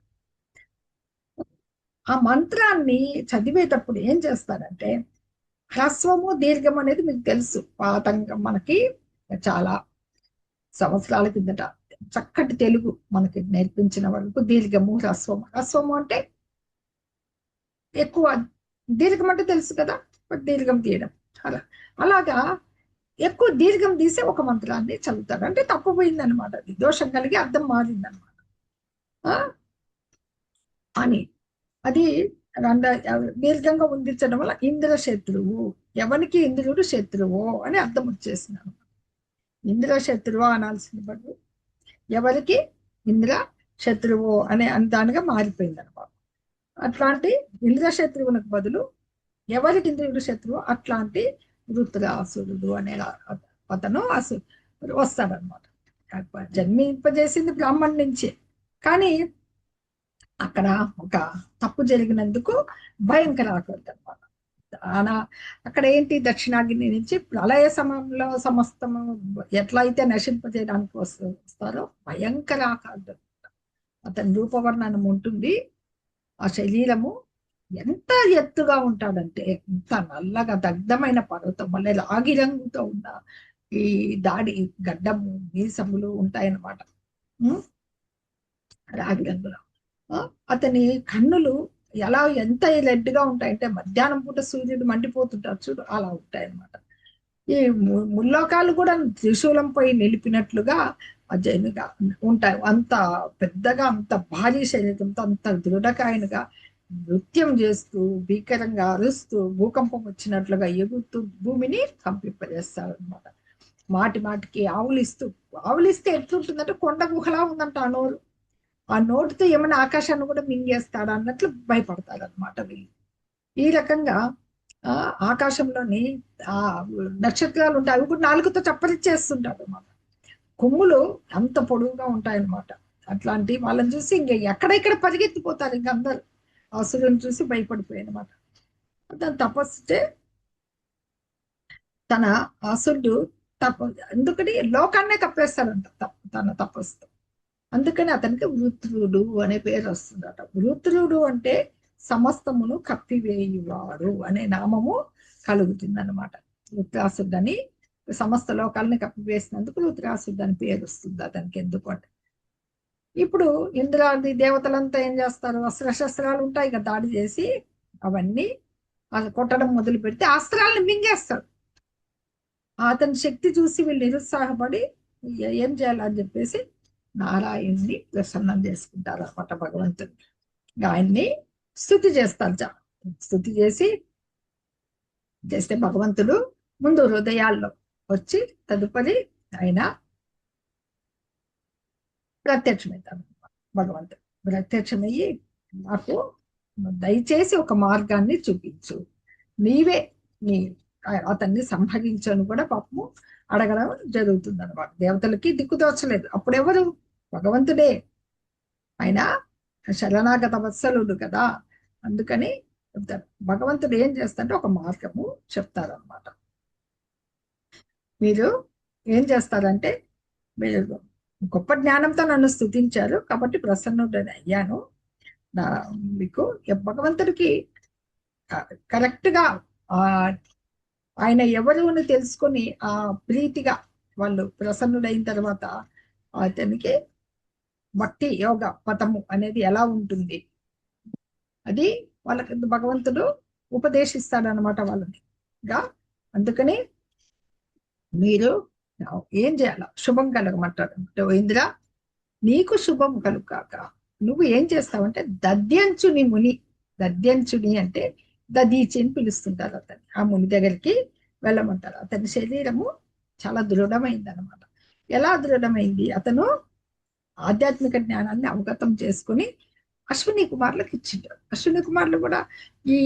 ఆ మంత్రాన్ని చదివేటప్పుడు ఏం చేస్తారంటే హ్రస్వము దీర్ఘం అనేది మీకు తెలుసు. పాతంగా మనకి చాలా సంవత్సరాల కిందట చక్కటి తెలుగు మనకి నేర్పించిన వరకు దీర్ఘము హ్రస్వము. హ్రస్వము అంటే ఎక్కువ, దీర్ఘం అంటే తెలుసు కదా, దీర్ఘం తీయడం. అలాగా ఎక్కువ దీర్ఘం తీసే ఒక మంత్రాన్ని చదువుతారు. అంటే తప్పుపోయింది అనమాట, అది దోషం కలిగి అర్థం మారింది అనమాట అని. అది దీర్ఘంగా ఉండించడం వల్ల ఇంద్ర శత్రువు, ఎవరికి ఇంద్రుడు శత్రువు అని అర్థం వచ్చేసింది అనమాట. ఇంద్ర శత్రువు అనాల్సిన బదులు ఎవరికి ఇంద్ర శత్రువు అనే దానిగా మారిపోయింది అనమాట. అట్లాంటి ఇంద్ర శత్రువులకు బదులు ఎవరికి ఇంద్రుడు శత్రువు, అట్లాంటి వృత్రాసురుడు అనే అతను వస్తాడనమాట. జన్మింపజేసింది బ్రాహ్మణ్ నుంచే, కానీ అక్కడ ఒక తప్పు జరిగినందుకు భయంకర ఆకృతి అనమాట. అక్కడ ఏంటి, దక్షిణాగ్ని నుంచి ప్రళయ సమయంలో సమస్తము ఎట్లయితే నశింపజేయడానికి వస్తారో భయంకర ఆకారం అతని రూపవర్ణనం ఉంటుంది. ఆ శరీరము ఎంత ఎత్తుగా ఉంటాడంటే, ఎంత నల్లగా దగ్ధమైన పర్వతం వల్ల రాగి రంగుతో ఉన్న ఈ దాడి గడ్డము మీసములు ఉంటాయన్నమాట, రాగి రంగులో. అతని కన్నులు ఎంత రెడ్గా ఉంటాయంటే మధ్యాహ్నం పూట సూర్యుడు మండిపోతుంటారు చూడు, అలా ఉంటాయన్నమాట. ఈ ముల్లోకాలు కూడా త్రిశూలంపై నిలిపినట్లుగా అజయనుగా ఉంటాయి. అంత పెద్దగా, అంత భారీ శరీరంతో, అంత దృఢకాయనుగా నృత్యం చేస్తూ భీకరంగా అరుస్తూ భూకంపం వచ్చినట్లుగా ఎగురుతూ భూమిని కంపింపజేస్తాడు అనమాట. మాటి మాటికి ఆవులిస్తే ఎట్లుంటుందంటే కొండ గుహలా ఉందంట ఆ నోరు. ఆ నోటితో ఏమైనా ఆకాశాన్ని కూడా మింగేస్తాడు అన్నట్లు భయపడతాడు అనమాట వీళ్ళు. ఈ రకంగా ఆకాశంలోని ఆ నక్షత్రాలు ఉంటాయి, అవి కూడా నాలుగుతో చప్పరిచ్చేస్తుంటాడు అనమాట. కొమ్ములు అంత పొడవుగా ఉంటాయన్నమాట. అట్లాంటి వాళ్ళని చూసి ఇంక ఎక్కడెక్కడ పరిగెత్తిపోతారు ఇంక అందరు. అసురుని చూసి భయపడిపోయాయి అనమాట. తను తపస్సుతే తన అసురుడు ఎందుకని లోకాన్నే కప్పేస్తాడంట తన తపస్సుతో. అందుకని అతనికి వృత్రుడు అనే పేరు వస్తుందట. వృత్రుడు అంటే సమస్తమును కప్పివేయువాడు అనే నామము కలుగుతుంది అనమాట. వృత్రాసుడు అని సమస్త లోకాలని కప్పివేసినందుకు వృత్రాసుడు అని పేరు వస్తుంది అతనికి. ఎందుకు అంటే ఇప్పుడు ఇంద్రాది దేవతలంతా ఏం చేస్తారు, అస్త్రశస్త్రాలు ఉంటాయి కదా, దాడి చేసి అవన్నీ కొట్టడం మొదలు పెడితే అస్త్రాలను మింగేస్తాడు. అతని శక్తి చూసి వీళ్ళు నిరుత్సాహపడి ఏం చేయాలని చెప్పేసి నారాయణ్ణి ప్రసన్నం చేసుకుంటారు అనమాట. భగవంతుని ఆయన్ని స్తుతి చేస్తారు. స్తుతి చేస్తే భగవంతుడు ముందు హృదయాల్లో వచ్చి తదుపరి ఆయన ప్రత్యక్షమవుతాడు. భగవంతుడు ప్రత్యక్షమయ్యి నాకు దయచేసి ఒక మార్గాన్ని చూపించు, నీవే అతన్ని సంహరించను కూడా పాపము అడగడం జరుగుతుంది అనమాట. దేవతలకి దిక్కుదోచలేదు. అప్పుడెవరు, భగవంతుడే. ఆయన శరణాగత వత్సలుడు కదా, అందుకని భగవంతుడు ఏం చేస్తాడంటే ఒక మార్గము చెప్తారనమాట. మీరు ఏం చేస్తారంటే, మీరు గొప్ప జ్ఞానంతో నన్ను స్తుతించారు కాబట్టి ప్రసన్నుడని అయ్యాను. మీకు భగవంతుడికి కరెక్ట్ గా ఆయన ఎవరు అని తెలుసుకొని ఆ ప్రీతిగా వాళ్ళు ప్రసన్నుడైన తర్వాత అతనికి భక్తి యోగ పథము అనేది ఎలా ఉంటుంది అది వాళ్ళకి భగవంతుడు ఉపదేశిస్తాడనమాట వాళ్ళని. అందుకని మీరు ఏం చేయాల, శుభం కలగమంటాడు. ఇంద్ర నీకు శుభం కలుగాక. నువ్వు ఏం చేస్తావంటే దద్యంచుని ముని, దద్యంచుని అంటే దదీచి అని పిలుస్తుంటారు అతన్ని. ఆ ముని దగ్గరికి వెళ్ళమంటారు. అతని శరీరము చాలా దృఢమైంది అనమాట. ఎలా దృఢమైంది, అతను ఆధ్యాత్మిక జ్ఞానాన్ని అవగతం చేసుకుని అశ్విని కుమారులకు ఇచ్చింటారు. అశ్విని కుమారులు కూడా ఈ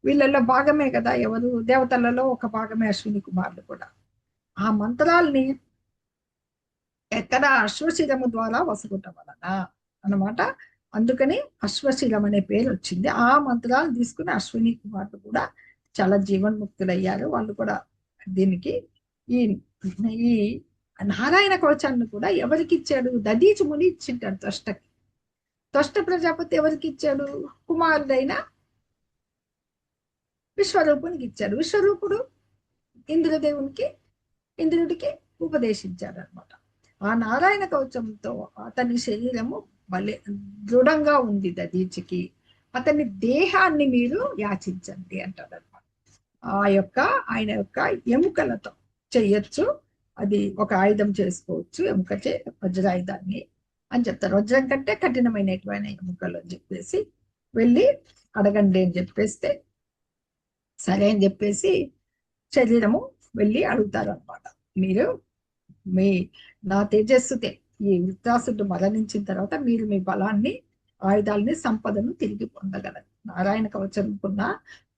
వీళ్ళల్లో భాగమే కదా, ఎవరు దేవతలలో ఒక భాగమే అశ్విని కుమారులు కూడా. ఆ మంత్రాల్ని ఎక్కడ అశ్వశిరము ద్వారా వసగొట్టం వలన అన్నమాట. అందుకని అశ్వశిరం అనే పేరు వచ్చింది. ఆ మంత్రాలు తీసుకుని అశ్విని కుమారులు కూడా చాలా జీవన్ముక్తులయ్యారు. వాళ్ళు కూడా దీనికి ఈ ఈ నారాయణ కవచాన్ని కూడా ఎవరికి ఇచ్చాడు, దదీచి ముని ఇచ్చింటాడు త్వష్టకి. త్వష్ట ప్రజాపతి ఎవరికి ఇచ్చాడు, కుమారుడైన విశ్వరూపునికి ఇచ్చారు. విశ్వరూపుడు ఇంద్రుడికి ఉపదేశించాడు అనమాట. ఆ నారాయణ కవచంతో అతని శరీరము బలి దృఢంగా ఉంది దదీచికి. అతని దేహాన్ని మీరు యాచించండి అంటాడు అనమాట. ఆయన యొక్క ఎముకలతో చెయ్యొచ్చు, అది ఒక ఆయుధం చేసుకోవచ్చు, ఎముకచే వజ్రాయుధాన్ని అని చెప్తారు. వజ్రం కంటే కఠినమైనటువంటి ఎముకలు అని చెప్పేసి వెళ్ళి అడగండి అని చెప్పేస్తే సరే అని చెప్పేసి శరీరము వెళ్ళి అడుగుతారు అనమాట. మీరు నా తేజస్సుతే ఈ వృత్రాసుడు మరణించిన తర్వాత మీరు మీ బలాన్ని, ఆయుధాలని, సంపదను తిరిగి పొందగలరు. నారాయణ కవచంకున్న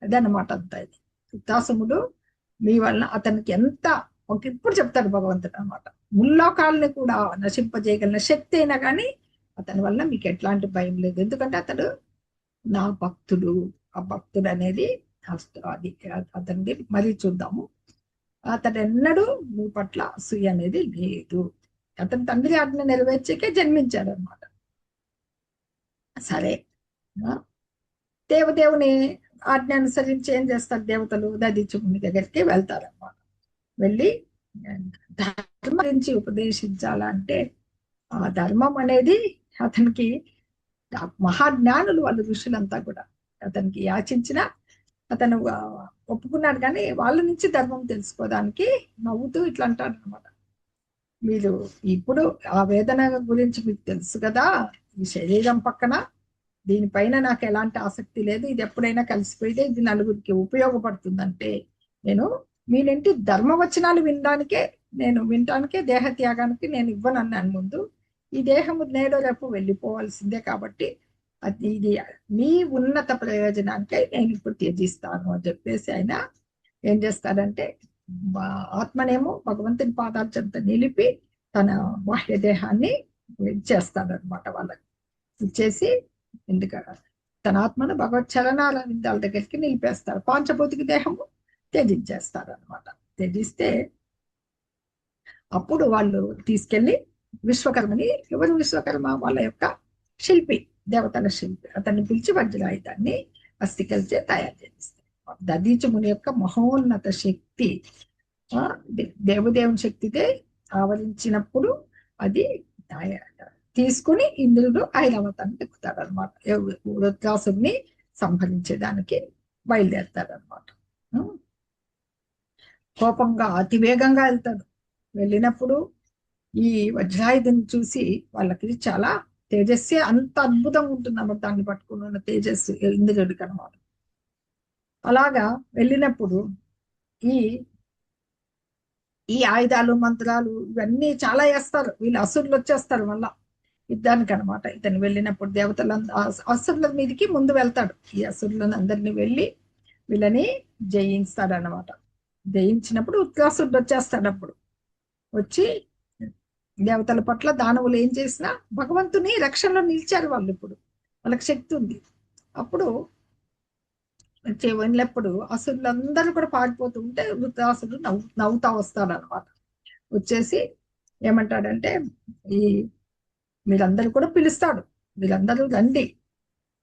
అదనమాట అంతా. ఇది వృత్రాసుముడు మీ వలన అతనికి ఎంత ఇప్పుడు చెప్తాడు భగవంతుడు అనమాట. ముల్లోకాలని కూడా నశింపజేయగలిగిన శక్తి అయినా కానీ అతని వల్ల మీకు ఎట్లాంటి భయం లేదు. ఎందుకంటే అతడు నా భక్తుడు. ఆ భక్తుడు అనేది అది అతన్ని మరీ చూద్దాము. అతడు ఎన్నడూ మీ పట్ల అసూయ అనేది లేదు. అతని తండ్రి ఆజ్ఞ నెరవేర్చకే జన్మించాడు అనమాట. సరే, దేవదేవుని ఆజ్ఞ అనుసరించి ఏం చేస్తారు? దేవతలు దదీచుకుని దగ్గరికి వెళ్తారన్నమాట. వెళ్ళి ధర్మం గురించి ఉపదేశించాలంటే ఆ ధర్మం అనేది అతనికి మహాజ్ఞానులు వాళ్ళు ఋషులంతా కూడా అతనికి యాచించిన అతను ఒప్పుకున్నాడు. కానీ వాళ్ళ నుంచి ధర్మం తెలుసుకోవడానికి నవ్వుతూ ఇట్లా అంటాడు అనమాట. మీరు ఇప్పుడు ఆ వేదన గురించి మీకు తెలుసు కదా, ఈ శరీరం పక్కన దీనిపైన నాకు ఎలాంటి ఆసక్తి లేదు, ఇది ఎప్పుడైనా కలిసిపోయితే ఇది నలుగురికి ఉపయోగపడుతుందంటే నేను మీ నుండి ధర్మవచనాలు వినడానికే దేహత్యాగానికి నేను ఇవ్వనన్నాను ముందు. ఈ దేహము నేడో రేపు వెళ్ళిపోవాల్సిందే కాబట్టి ఇది మీ ఉన్నత ప్రయోజనానికై నేను ఇప్పుడు త్యజిస్తాను అని చెప్పేసి ఆయన ఏం చేస్తాడంటే ఆత్మనేమో భగవంతుని పాదాల చెంత నిలిపి తన బాహ్య దేహాన్ని ఇచ్చేస్తాడనమాట. వాళ్ళకి ఇచ్చేసి ఎందుకంటే తన ఆత్మను భగవత్ చరణాల విందాల దగ్గరికి నిలిపేస్తాడు. పాంచభౌతిక దేహము త్యజించేస్తారు అనమాట. త్యజిస్తే అప్పుడు వాళ్ళు తీసుకెళ్లి విశ్వకర్మని, ఎవరు విశ్వకర్మ? వాళ్ళ యొక్క శిల్పి, దేవతల శిల్పి, అతన్ని పిలిచి వజ్రాయుధాన్ని అస్థికల్చే తయారు చేస్తారు. దదీచ ముని యొక్క మహోన్నత శక్తి దేవదేవుని శక్తితే ఆవరించినప్పుడు అది తీసుకుని ఇంద్రుడు ఐరావతాన్ని ఎక్కుతాడు అనమాట. వృత్రాసుని సంహరించేదానికి బయలుదేరతాడు అనమాట. కోపంగా అతివేగంగా వెళ్తాడు. వెళ్ళినప్పుడు ఈ వజ్రాయుధుని చూసి వాళ్ళకి చాలా తేజస్సే అంత అద్భుతంగా ఉంటుంది అన్నమాట. దాన్ని పట్టుకుని ఉన్న తేజస్సు ఇంద్రుడికి అనమాట. అలాగా వెళ్ళినప్పుడు ఈ ఆయుధాలు, మంత్రాలు ఇవన్నీ చాలా వేస్తారు. వీళ్ళు అసురులు వచ్చేస్తారు మళ్ళా యుద్ధానికి అనమాట. ఇతను వెళ్ళినప్పుడు అసురుల మీదకి ముందు వెళ్తాడు. ఈ అసురులను అందరినీ వెళ్ళి వీళ్ళని జయించాడు అనమాట. జయించినప్పుడు ఉత్రాసురుడు వచ్చేస్తాడు. అప్పుడు వచ్చి దేవతల పట్ల దానవులు ఏం చేసినా భగవంతుని రక్షణలో నిలిచారు వాళ్ళు. ఇప్పుడు వాళ్ళకి శక్తి ఉంది. అప్పుడు వెళ్ళినప్పుడు అసురులందరూ కూడా పారిపోతూ ఉంటే వృత్రాసురుడు నవ్వుతా వస్తాడు అనమాట. వచ్చేసి ఏమంటాడంటే మీరందరూ కూడా పిలుస్తాడు, వీళ్ళందరూ రండి,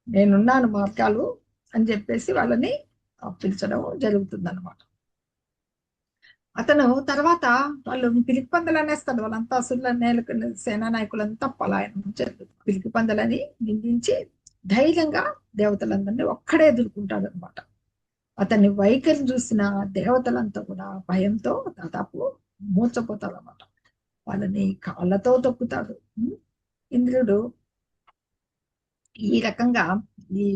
నేనున్నాను మార్గాలు అని చెప్పేసి వాళ్ళని పిలిచడం జరుగుతుంది అనమాట. అతను తర్వాత వాళ్ళు పిరికి పందలు అనేస్తాడు. వాళ్ళంతా అసురుల సేనా నాయకులంతా పలాయనం జరుగుతుంది. పిరికి పందలని నిందించి ధైర్యంగా దేవతలందరినీ ఒక్కడే ఎదుర్కొంటాడు అనమాట. అతన్ని వైఖరి చూసిన దేవతలంతా కూడా భయంతో దాదాపు మూర్చపోతాడు అనమాట. వాళ్ళని కాళ్ళతో తొక్కుతాడు. ఇంద్రుడు ఈ రకంగా ఈ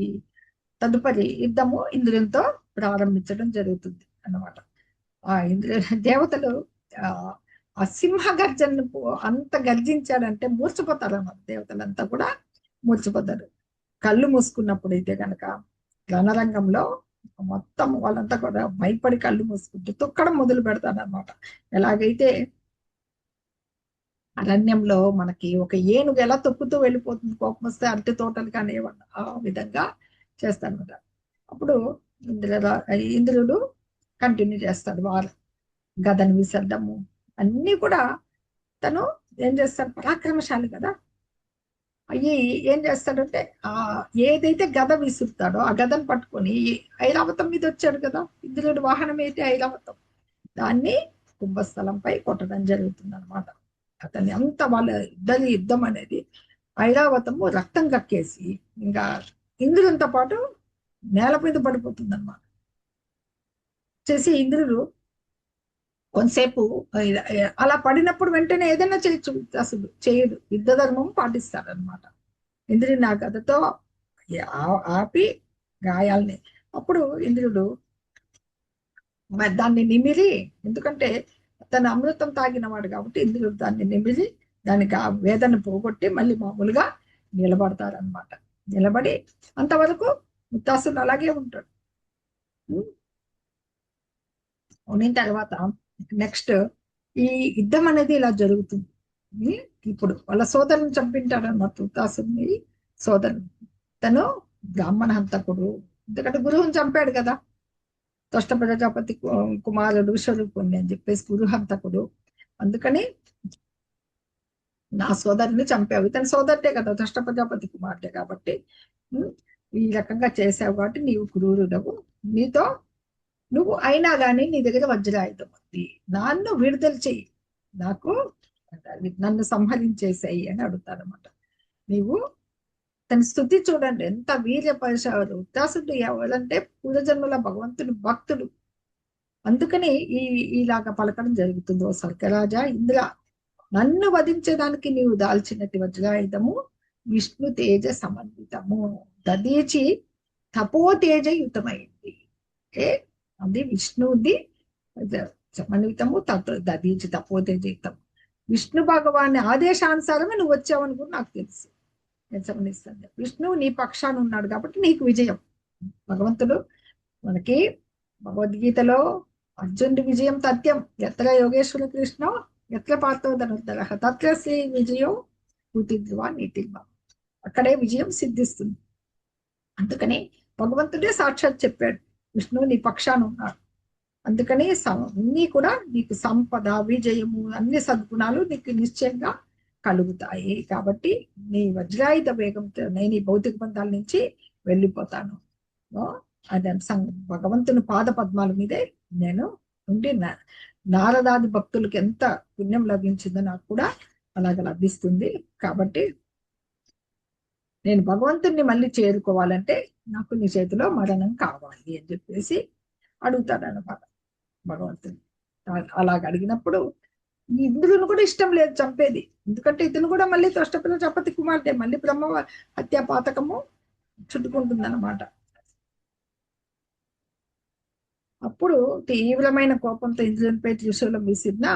తదుపరి యుద్ధము ఇంద్రునితో ప్రారంభించడం జరుగుతుంది అన్నమాట. దేవతలు ఆ సింహ గర్జనకు అంత గర్జించాడంటే మూర్చిపోతారు అన్నమాట. దేవతలంతా కూడా మూర్చిపోతారు. కళ్ళు మూసుకున్నప్పుడు అయితే కనుక రణరంగంలో మొత్తం వాళ్ళంతా కూడా భయపడి కళ్ళు మూసుకుంటూ తొక్కడం మొదలు పెడతారు అనమాట. ఎలాగైతే అరణ్యంలో మనకి ఒక ఏనుగు ఎలా తొక్కుతూ వెళ్ళిపోతుంది కోపం వస్తే అరటి తోటలు కానీ ఆ విధంగా చేస్తారన్నమాట. అప్పుడు ఇంద్రుడు కంటిన్యూ చేస్తాడు. వారు గదను విసర్డము అన్ని కూడా తను ఏం చేస్తాడు, పరాక్రమశాలి కదా, అయ్యి ఏం చేస్తాడంటే ఆ ఏదైతే గద విసురుతాడో ఆ గదను పట్టుకొని ఐరావతం మీద వచ్చాడు కదా, ఇంద్రుడి వాహనం ఏంటి ఐరావతం, దాన్ని కుంభస్థలంపై కొట్టడం జరుగుతుంది అనమాట. అతన్ని అంత వాళ్ళ ఇద్దరి యుద్ధం అనేది ఐరావతము రక్తం కక్కేసి ఇంకా ఇంద్రుడితో పాటు నేల మీద పడిపోతుంది అనమాట. చేసి ఇంద్రుడు కొంతసేపు అలా పడినప్పుడు వెంటనే ఏదైనా చేయొచ్చు, అసలు చేయడు, యుద్ధ ధర్మం పాటిస్తాడనమాట. ఇంద్రుడి నా గదతో ఆపి గాయాల్ని, అప్పుడు ఇంద్రుడు దాన్ని నిమిరి, ఎందుకంటే తన అమృతం తాగినవాడు కాబట్టి ఇంద్రుడు దాన్ని నిమిరి దానికి ఆ వేదన పోగొట్టి మళ్ళీ మామూలుగా నిలబడతారనమాట. నిలబడి అంతవరకు ముత్తాసుడు అలాగే ఉంటాడు. ఉన్న తర్వాత నెక్స్ట్ ఈ యుద్ధం అనేది ఇలా జరుగుతుంది. ఇప్పుడు వాళ్ళ సోదరుని చంపింటాడన్నమాట, ముత్తాసుని సోదరుని. తను బ్రాహ్మణ హంతకుడు, ఎందుకంటే గురువుని చంపాడు కదా, త్వష్ట ప్రజాపతి కుమారుడు స్వరూపుణ్ణి అని చెప్పేసి గురుహంతకుడు. అందుకని నా సోదరుని చంపావు, ఇతని సోదరుడే కదా, త్వష్ట ప్రజాపతి కుమారుడే కాబట్టి ఈ రకంగా చేసావు కాబట్టి నీవు క్రూరుడవు, నీతో నువ్వు అయినా కానీ నీ దగ్గర వజ్రాయుధం ఉంది, నన్ను విడుదల చెయ్యి, నన్ను సంహరించేసాయి అని అడుగుతారన్నమాట. నీవు తన స్థుతి చూడండి ఎంత వీర్య పరిశాడు. ఉత్తాసుడు ఎవరంటే పూర్వజన్మల భగవంతుడు భక్తుడు, అందుకని ఇలాగా పలకడం జరుగుతుంది. ఓ స్వర్గరాజా ఇంద్ర, నన్ను వధించడానికి నీవు దాల్చినట్టు వజ్రాయుధము విష్ణు తేజ సమన్వితము, దదీచి తపోతేజయుతమైంది. అది విష్ణుది సమన్వితము, దదీచి తపోతేజయుతం. విష్ణు భగవాని ఆదేశానుసారమే నువ్వు వచ్చావని కూడా నాకు తెలుసు. గమనిస్తుంది, విష్ణువు నీ పక్షాన ఉన్నాడు కాబట్టి నీకు విజయం. భగవంతుడు మనకి భగవద్గీతలో అర్జునుడి విజయం తథ్యం, ఎత్ర యోగేశ్వర కృష్ణ ఎత్ర పార్థోధనుద్ధర తత్ర శ్రీ విజయం భూతిద్రువా నీతిర్వా, అక్కడే విజయం సిద్ధిస్తుంది. అందుకని భగవంతుడే సాక్షాత్ చెప్పాడు, విష్ణువు నీ పక్షాన ఉన్నాడు, అందుకని అన్ని కూడా నీకు సంపద విజయము అన్ని సద్గుణాలు నీకు నిశ్చయంగా కలుగుతాయి. కాబట్టి నీ వజ్రాయుధ వేగంతో నేను ఈ భౌతిక బంధాల నుంచి వెళ్ళిపోతాను. అది భగవంతుని పాద పద్మాల మీదే నేను ఉండి నారదాది భక్తులకి ఎంత పుణ్యం లభించిందో నాకు కూడా అలాగ లభిస్తుంది. కాబట్టి నేను భగవంతుణ్ణి మళ్ళీ చేరుకోవాలంటే నాకు నీ చేతిలో మరణం కావాలి అని చెప్పేసి అడుగుతాడన్నమాట భగవంతుని. అలాగ అడిగినప్పుడు ఈ ఇంద్రుని కూడా ఇష్టం లేదు చంపేది, ఎందుకంటే ఇతను కూడా మళ్ళీ త్వష్ట ప్రజాపతి కుమార్తె, మళ్ళీ బ్రహ్మ హత్యా పాతకము చుట్టుకుంటుంది అన్నమాట. అప్పుడు తీవ్రమైన కోపంతో ఇంద్రునిపై త్రిశూలం విసిరిన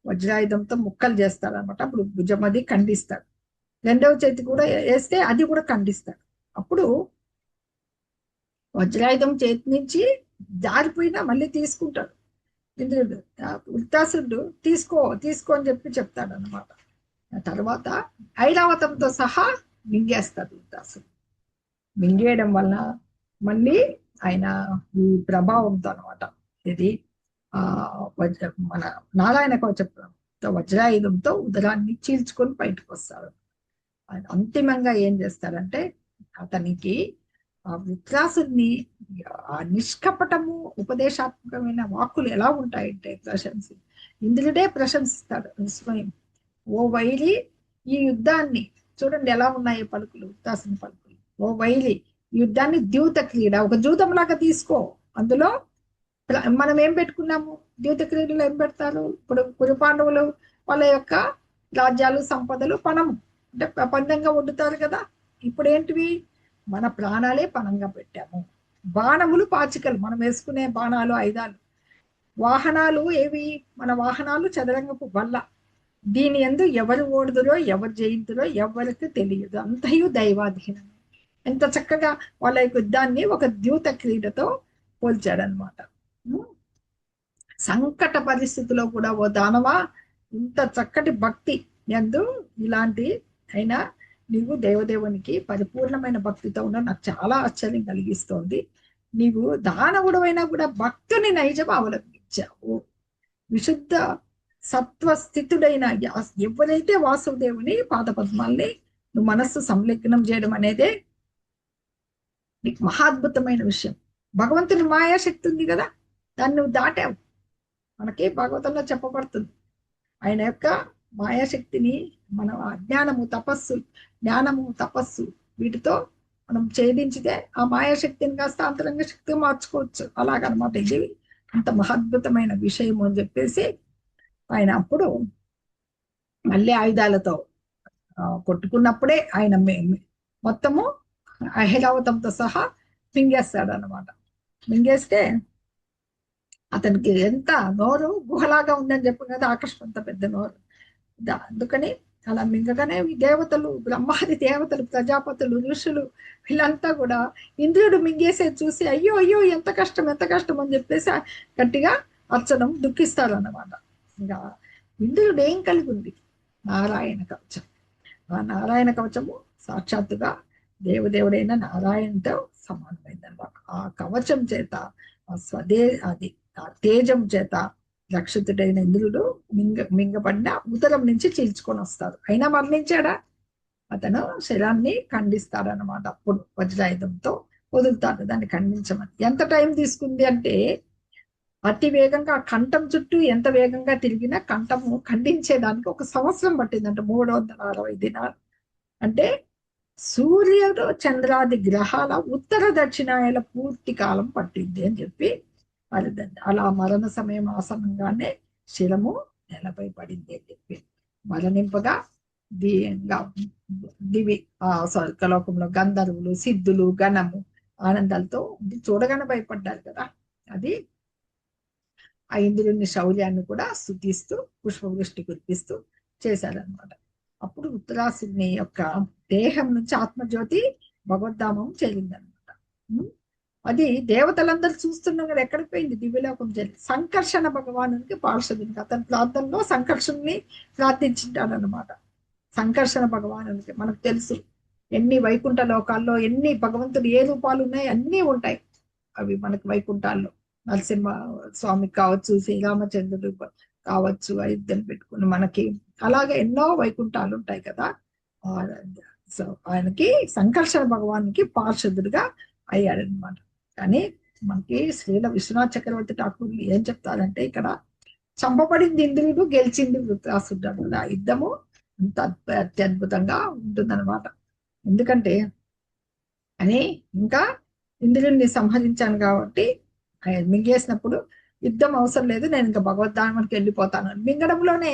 వజ్రాయుధంతో ముక్కలు చేస్తాడనమాట. అప్పుడు భుజమది ఖండిస్తాడు, రెండవ చేతి కూడా వేస్తే అది కూడా ఖండిస్తాడు. అప్పుడు వజ్రాయుధం చేతి నుంచి జారిపోయినా మళ్ళీ తీసుకుంటాడు ఇంద్రుడు. ఉత్తాసుడు తీసుకో అని చెప్పి చెప్తాడు అనమాట. తర్వాత ఐరావతంతో సహా మింగేస్తాడు ఉత్తాసుడు. మింగేయడం వలన మళ్ళీ ఆయన ఈ ప్రభావంతో అనమాట, ఇది మన నారాయణ కవచంతో వజ్రాయుధంతో ఉదరాన్ని చీల్చుకొని బయటకు వస్తాడు. అంతిమంగా ఏం చేస్తారంటే అతనికి ఆ విత్రాసుని ఆ నిష్కపటము ఉపదేశాత్మకమైన వాక్కులు ఎలా ఉంటాయంటే ఇంద్రుడే ప్రశంసిస్తాడు స్వయం. ఓ వైరి, ఈ యుద్ధాన్ని చూడండి ఎలా ఉన్నాయి పలుకులు, విత్రాసుని పలుకులు. ఓ వైరి, ఈ యుద్ధాన్ని ద్యూత క్రీడ, ఒక జూతంలాగా తీసుకో. అందులో మనం ఏం పెట్టుకున్నాము, ద్యూత క్రీడలో ఏం పెడతారు, ఇప్పుడు కురు పాండవులు వాళ్ళ యొక్క రాజ్యాలు సంపదలు పణము అంటే పందంగా వండుతారు కదా. ఇప్పుడు ఏంటివి, మన ప్రాణాలే పణంగా పెట్టాము. బాణములు పాచికలు, మనం వేసుకునే బాణాలు ఆయుధాలు. వాహనాలు ఏవి, మన వాహనాలు చదరంగపు వల్ల. దీని యందు ఎవరు ఓడుదురో ఎవరు జయింతురో ఎవరికి తెలియదు, అంతయు దైవాధీనం. ఎంత చక్కగా వాళ్ళ యొక్క యుద్ధాన్ని ఒక ద్యూత క్రీడతో పోల్చాడనమాట. సంకట పరిస్థితిలో కూడా ఓ దానవా, ఇంత చక్కటి భక్తి యందు ఇలాంటి అయినా నీవు దేవదేవునికి పరిపూర్ణమైన భక్తితో ఉన్న నాకు చాలా ఆశ్చర్యం కలిగిస్తోంది. నీవు దానవుడు అయినా కూడా భక్తుని నైజం అవలంబించావు. విశుద్ధ సత్వస్థితుడైన ఎవరైతే వాసుదేవుని పాదపద్మాల్ని నువ్వు మనస్సు సంలగ్నం చేయడం అనేదే నీకు మహాద్భుతమైన విషయం. భగవంతుని మాయాశక్తి ఉంది కదా, దాన్ని నువ్వు దాటావు. మనకి భాగవతంలో చెప్పబడుతుంది ఆయన యొక్క మాయాశక్తిని. మనం అజ్ఞానము తపస్సు, జ్ఞానము తపస్సు వీటితో మనం ఛేదించితే ఆ మాయాశక్తిని కాస్త అంతరంగ శక్తిగా మార్చుకోవచ్చు. అలాగనమాట ఇది అంత మహద్భుతమైన విషయం అని చెప్పేసి ఆయన అప్పుడు మళ్ళీ ఆయుధాలతో కొట్టుకున్నప్పుడే ఆయన మొత్తము ఐరావతంతో సహా మింగేస్తాడు అనమాట. మింగేస్తే అతనికి ఎంత నోరు గుహలాగా ఉందని చెప్పి కదా, ఆకర్షణ అంత పెద్ద నోరు. అందుకని అలా మింగగానే దేవతలు, బ్రహ్మాది దేవతలు, ప్రజాపతులు, ఋషులు వీళ్ళంతా కూడా ఇంద్రుడు మింగేసేది చూసి అయ్యో అయ్యో ఎంత కష్టం ఎంత కష్టం అని చెప్పేసి గట్టిగా అర్చనం దుఃఖిస్తారు అన్నమాట. ఇంకా ఇంద్రుడు ఏం కలిగి ఉంది? నారాయణ కవచం. ఆ నారాయణ కవచము సాక్షాత్తుగా దేవదేవుడైన నారాయణతో సమానమైందన్నమాట. ఆ కవచం చేత ఆ తేజం చేత రక్షితుడైన ఇంద్రుడు మింగబడిన ఉదరం నుంచి చీల్చుకొని వస్తాడు. అయినా మరణించాడా? అతను శరీరాన్ని ఖండిస్తాడనమాట. అప్పుడు వజ్రాయుధంతో వదులుతాడు దాన్ని ఖండించమని. ఎంత టైం తీసుకుంది అంటే అతి వేగంగా కంఠం చుట్టూ ఎంత వేగంగా తిరిగినా కంఠము ఖండించేదానికి 1 సంవత్సరం పట్టిందంట. 360 దినాలు. అంటే సూర్యుడు చంద్రాది గ్రహాల ఉత్తర దక్షిణాయల పూర్తి కాలం పట్టింది అని చెప్పి అలా మరణ సమయం ఆసనంగానే శిరము నేలపై పడింది అని చెప్పి మరణింపగా దివి స్వర్గలోకంలో గంధర్వులు, సిద్ధులు, గణము ఆనందాలతో చూడగానే భయపడ్డారు కదా. అది ఆ ఇంద్రుని శౌర్యాన్ని కూడా స్తుతిస్తూ పుష్పవృష్టి కురిపిస్తూ చేశారనమాట. అప్పుడు ఉత్తరాసుని యొక్క దేహం నుంచి ఆత్మజ్యోతి భగవద్ధామం చేరిందనమాట. అది దేవతలందరూ చూస్తున్నాం కదా, ఎక్కడికి పోయింది? దివ్యలోకం చేరింది. సంకర్షణ భగవానునికి పార్షదునికి అతని ప్రార్థనలో సంకర్షణని ప్రార్థించింటాడనమాట. సంకర్షణ భగవానునికి మనకు తెలుసు ఎన్ని వైకుంఠ లోకాల్లో ఎన్ని భగవంతుడు ఏ రూపాలు ఉన్నాయి, అన్నీ ఉంటాయి. అవి మనకు వైకుంఠాల్లో నరసింహ స్వామికి కావచ్చు, శ్రీరామచంద్రుడు కావచ్చు, అయోధ్యను పెట్టుకుని మనకి అలాగే ఎన్నో వైకుంఠాలు ఉంటాయి కదా. సో ఆయనకి సంకర్షణ భగవానికి పార్షదుడిగా అయ్యాడనమాట. కానీ మనకి శ్రీల విశ్వనాథ్ చక్రవర్తి ఠాకూర్ ఏం చెప్తారంటే, ఇక్కడ చంపబడింది ఇంద్రుడు, గెలిచింది వృత్రాసుడు అన్నది. ఆ యుద్ధము అంత అత్యద్భుతంగా ఉంటుందన్నమాట. ఎందుకంటే అని ఇంకా ఇంద్రుడిని సంహరించాను కాబట్టి ఆయన మింగేసినప్పుడు యుద్ధం అవసరం లేదు, నేను ఇంకా భగవద్ధామానికి వెళ్ళిపోతాను. మింగడంలోనే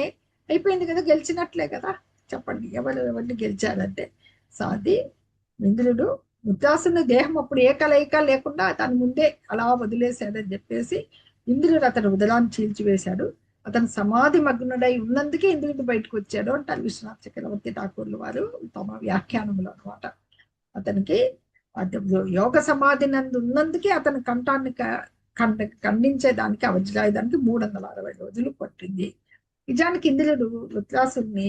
అయిపోయింది కదా, గెలిచినట్లే కదా. చెప్పండి ఎవరిని గెలిచారంటే. సో అది ఇంద్రుడు వృత్రాసుని దేహం అప్పుడు ఏ కలయిక లేకుండా తన ముందే అలా వదిలేశాడని చెప్పేసి ఇంద్రుడు అతను ఉదరాన్ని చీల్చివేశాడు. అతను సమాధి మగ్నుడై ఉన్నందుకే ఇంద్రుడు బయటకు వచ్చాడు అంటారు విశ్వనాథ్ చక్రవర్తి ఠాకూర్లు వారు తమ వ్యాఖ్యానంలో అనమాట. అతనికి యోగ సమాధి నందు ఉన్నందుకే అతని కంఠాన్ని ఖండించేదానికి ఆ వజ్రాయుధానికి 360 రోజులు పట్టింది. నిజానికి ఇంద్రుడు వృత్రాసుని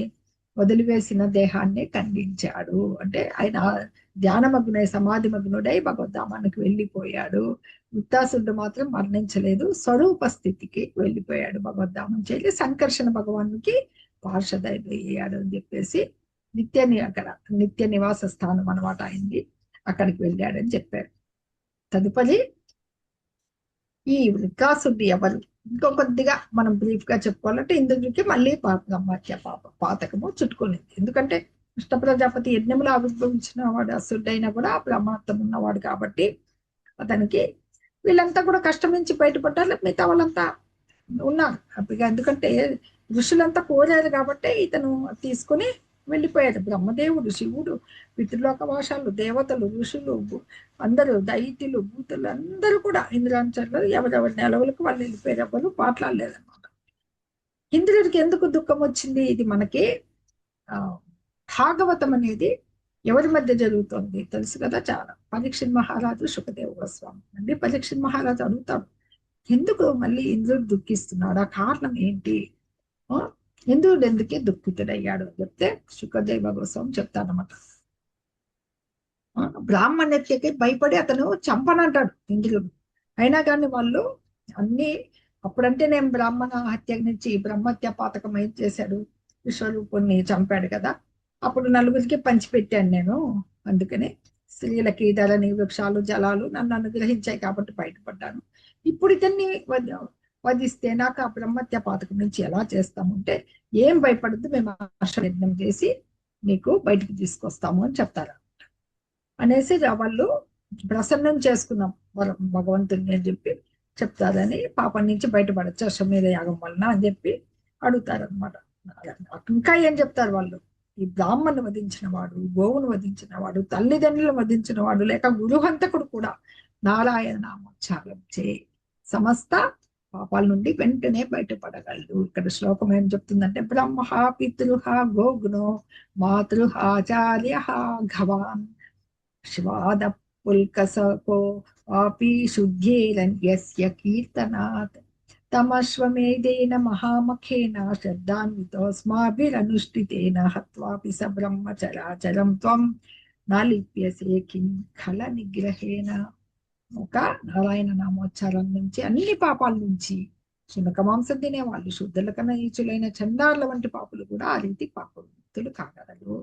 వదిలివేసిన దేహాన్ని ఖండించాడు. అంటే ఆయన ధ్యానమగ్నుడై సమాధి మగ్నుడై భగవద్ధామానికి వెళ్ళిపోయాడు. వృత్రాసుడు మాత్రం మరణించలేదు, స్వరూప స్థితికి వెళ్ళిపోయాడు. భగవద్ధామం చేసి సంకర్షణ భగవానుకి పార్షదయ్యాడు అని చెప్పేసి నిత్య నివాస స్థానం అనమాట అయింది, అక్కడికి వెళ్ళాడని చెప్పారు. తదుపరి ఈ వృత్రాసుడు ఎవరు? ఇంకో కొద్దిగా మనం బ్రీఫ్ గా చెప్పుకోవాలంటే ఇంద్రుడికి మళ్ళీ బ్రహ్మత్య పాతకము చుట్టుకునేది. ఎందుకంటే కృష్ణ ప్రజాపతి యజ్ఞంలో ఆవిర్భవించిన వాడు అసుడైనా కూడా బ్రహ్మత్వం ఉన్నవాడు కాబట్టి అతనికి వీళ్ళంతా కూడా కష్టం నుంచి బయటపడ్డారు. మిగతా వాళ్ళంతా ఉన్నారు హ్యాపీగా. ఎందుకంటే ఋషులంతా కోరారు కాబట్టి ఇతను తీసుకుని వెళ్ళిపోయాడు. బ్రహ్మదేవుడు, శివుడు, పితృలోక వాసాలు, దేవతలు, ఋషులు, అందరూ దైత్యులు, భూతులు అందరూ కూడా ఇంద్రాంచర్లు ఎవరెవరి నెలవులకు వాళ్ళు వెళ్ళిపోయారు. ఎవరు మాట్లాడలేదన్నమాట. ఇంద్రుడికి ఎందుకు దుఃఖం వచ్చింది? ఇది మనకి భాగవతం అనేది ఎవరి మధ్య జరుగుతుంది తెలుసు కదా. చాలా పరీక్షిత్ మహారాజు, సుఖదేవ గోస్వామి అండి. పరీక్షిత్ మహారాజు అడుగుతాడు, ఎందుకు మళ్ళీ ఇంద్రుడు దుఃఖిస్తున్నాడు, ఆ కారణం ఏంటి, ఇంద్రుడు ఎందుకే దుఃఖితుడయ్యాడు అని చెప్తే సుఖదేవ గోస్వామి చెప్తాడనమాట. బ్రాహ్మణ్యతకి భయపడి అతను చంపనంటాడు ఇంద్రుడు. అయినా కానీ వాళ్ళు అన్ని అప్పుడంటే నేను బ్రాహ్మణ హత్య నుంచి బ్రహ్మత్య పాతకం ఏం చేశాడు, విశ్వరూపుణ్ణి చంపాడు కదా. అప్పుడు నలుగురికి పంచిపెట్టాను నేను. అందుకనే స్త్రీలకి ధరణి వృక్షాలు జలాలు నన్ను అనుగ్రహించాయి కాబట్టి బయటపడ్డాను. ఇప్పుడు ఇతన్ని వధిస్తే నాకు ఆ బ్రహ్మత్య పాతకం నుంచి ఎలా చేస్తామంటే, ఏం భయపడద్దు, మేము యజ్ఞం చేసి నీకు బయటికి తీసుకొస్తాము అని చెప్తారు. అనేసి వాళ్ళు ప్రసన్నం చేసుకున్నాం భగవంతుని అని చెప్పి చెప్తారని, పాపం నుంచి బయటపడచ్చు అశ్వమేధ యాగం వలన అని చెప్పి అడుగుతారు అనమాట. ఇంకా ఏం చెప్తారు వాళ్ళు, ఈ బ్రాహ్మణ్ణి వధించిన వాడు, గోవును వధించిన వాడు, తల్లిదండ్రులను వధించిన వాడు, లేక గురుహంతకుడు కూడా నారాయణ నామోచ్చారం చే సమస్త పాపాల నుండి వెంటనే బయటపడగలడు. ఇక్కడ శ్లోకం ఏం చెప్తుందంటే, బ్రహ్మ పితృహ గోగ్నో మాతృహాచార్య ఘవాన్ శివాద పుల్కసకో వాపి శుద్ధేరన్యస్య కీర్తనాత్ తమశ్వమేధేన మహామఖేన శ్రద్ధాన్వితోస్మాభిరనుష్ఠితేన హత్వాపి స బ్రహ్మచరాచరం త్వం నాలిప్యసే కిం ఖల నిగ్రహేణ. ఒక నారాయణ నామోచ్చారం నుంచి, అన్ని పాపాల నుంచి, శునక మాంసం తినేవాళ్ళు, శుద్ధుల కన్నా నీచులైన చండాల వంటి పాపులు కూడా ఆ రీతి పాపముక్తులు కాగలరు.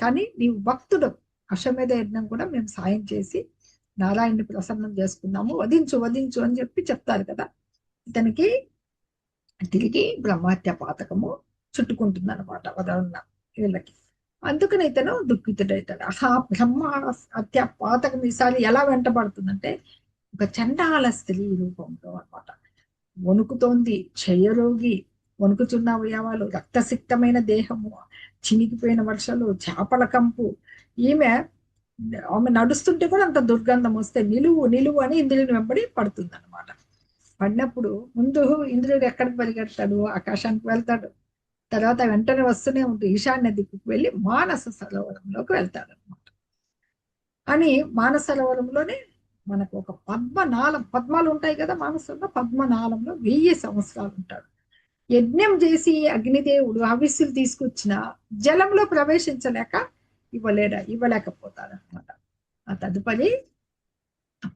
కానీ నీవు భక్తుడు, అశ్వమేధ యజ్ఞం కూడా మేము సాయం చేసి నారాయణ్ణి ప్రసన్నం చేసుకున్నాము, వధించు వధించు అని చెప్పి చెప్తారు కదా. ఇతనికి తిరిగి బ్రహ్మహత్య పాతకము చుట్టుకుంటుంది అనమాట వదన్న వీళ్ళకి. అందుకని ఇతను దుఃఖితుడైతాడు. ఆ బ్రహ్మ హత్య పాతకం ఈసారి ఎలా వెంటబడుతుందంటే, ఒక చండాల స్త్రీ రూపంలో అనమాట. వణుకుతోంది, క్షయరోగి, వణుకుచున్న అవయవాలు, రక్తసిక్తమైన దేహము, చినిగిపోయిన వర్షాలు, చేపల కంపు. ఆమె నడుస్తుంటే కూడా అంత దుర్గంధం వస్తే నిలువు నిలువు అని ఇంద్రుని వెంబడి పడుతుంది అనమాట. పడినప్పుడు ముందు ఇంద్రుడు ఎక్కడికి పరిగెడతాడు, ఆకాశానికి వెళ్తాడు. తర్వాత వెంటనే వస్తూనే ఉంటుంది, ఈశాన్య దిక్కుకు వెళ్ళి మానస సరోవరంలోకి వెళ్తాడు అనమాట. అని మానస సరోవరంలోనే మనకు ఒక పద్మనాళం, పద్మాలు ఉంటాయి కదా మానసంలో, పద్మనాళంలో 1000 సంవత్సరాలు ఉంటాడు. యజ్ఞం చేసి అగ్నిదేవుడు హవిస్సులు తీసుకొచ్చిన జలంలో ప్రవేశించలేక ఇవ్వలేకపోతాడు అనమాట. ఆ తదుపరి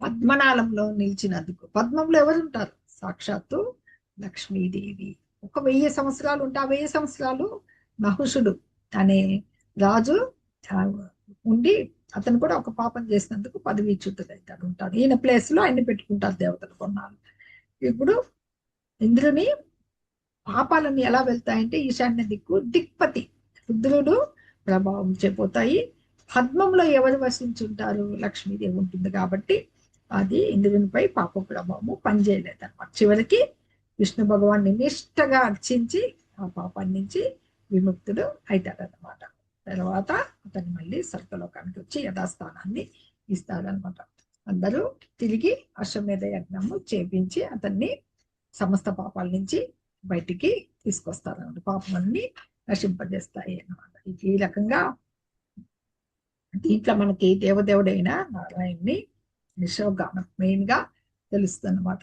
పద్మనాళంలో నిలిచినందుకు, పద్మంలో ఎవరుంటారు, సాక్షాత్తు లక్ష్మీదేవి. ఒక 1000 సంవత్సరాలు ఉంటే, ఆ 1000 సంవత్సరాలు నహుషుడు అనే రాజు ఉండి, అతను కూడా ఒక పాపం చేసినందుకు పదవీచ్యుతుడైతాడు ఉంటాడు. ఈయన ప్లేస్ లో ఆయన్ని పెట్టుకుంటారు దేవతలు కొన్నాళ్ళు. ఇప్పుడు ఇంద్రుని పాపాలన్నీ ఎలా వెళ్తాయంటే, ఈశాన్య దిక్కు దిక్పతి రుద్రుడు ప్రభావం చేపోతాయి. పద్మంలో ఎవరు వసించుంటారు, లక్ష్మీదేవి ఉంటుంది కాబట్టి అది ఇంద్రునిపై పాప ప్రభావము పనిచేయలేదన్నమాట. చివరికి విష్ణు భగవాన్ని నిష్ఠగా అర్చించి ఆ పాపాన్ని నుంచి విముక్తుడు అవుతాడనమాట. తర్వాత అతన్ని మళ్ళీ స్వర్గలోకానికి వచ్చి యథాస్థానాన్ని ఇస్తాడనమాట. అందరూ తిరిగి అశ్వమేధ యజ్ఞము చేపించి అతన్ని సమస్త పాపాల నుంచి బయటికి తీసుకొస్తారు అన్నమాట. పాపాలన్నీ నశింపజేస్తాయి అన్నమాట. ఈ రకంగా దీంట్లో మనకి దేవదేవుడైన నారాయణ్ణి యశోగానం మెయిన్ గా తెలుస్తుందన్నమాట.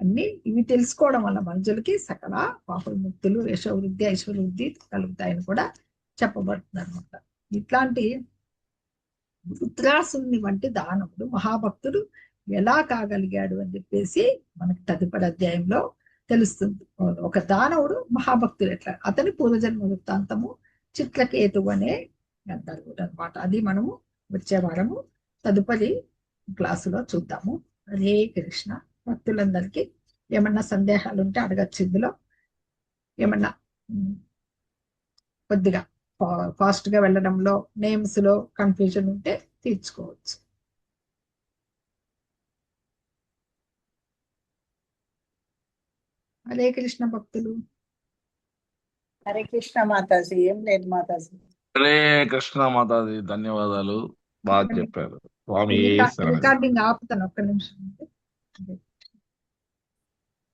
అన్ని ఇవి తెలుసుకోవడం వల్ల మనుషులకి సకల పాప ముక్తులు, యశోవృద్ధి, ఐశ్వర్యవృద్ధి కలుగుతాయని కూడా చెప్పబడుతుంది అనమాట. ఇట్లాంటి వృత్రాసుని వంటి దానవుడు మహాభక్తుడు ఎలా కాగలిగాడు అని చెప్పేసి మనకి తదుపరి అధ్యాయంలో తెలుస్తుంది. ఒక దానవుడు మహాభక్తుడు ఎట్లా, అతని పూర్వజన్మ వృత్తాంతము చిత్రకేతు అనే గంధర్వుడు అనమాట. అది మనము వచ్చే వారము తదుపరి క్లాసులో చూద్దాము. హరే కృష్ణ. భక్తులందరికీ ఏమన్నా సందేహాలు ఉంటే అడగచ్చు. ఇందులో ఏమన్నా కొద్దిగా ఫాస్ట్ గా వెళ్ళడంలో, నేమ్స్ లో కన్ఫ్యూజన్ ఉంటే తీర్చుకోవచ్చు. హరే కృష్ణ భక్తులు. హరే కృష్ణ మాతాజీ. ఏం లేదు మాతాజీ. హరే కృష్ణ మాతాజీ, ధన్యవాదాలు, బాగా చెప్పారు. స్వామి రికార్డింగ్ ఆపుతాను ఒక్క నిమిషం.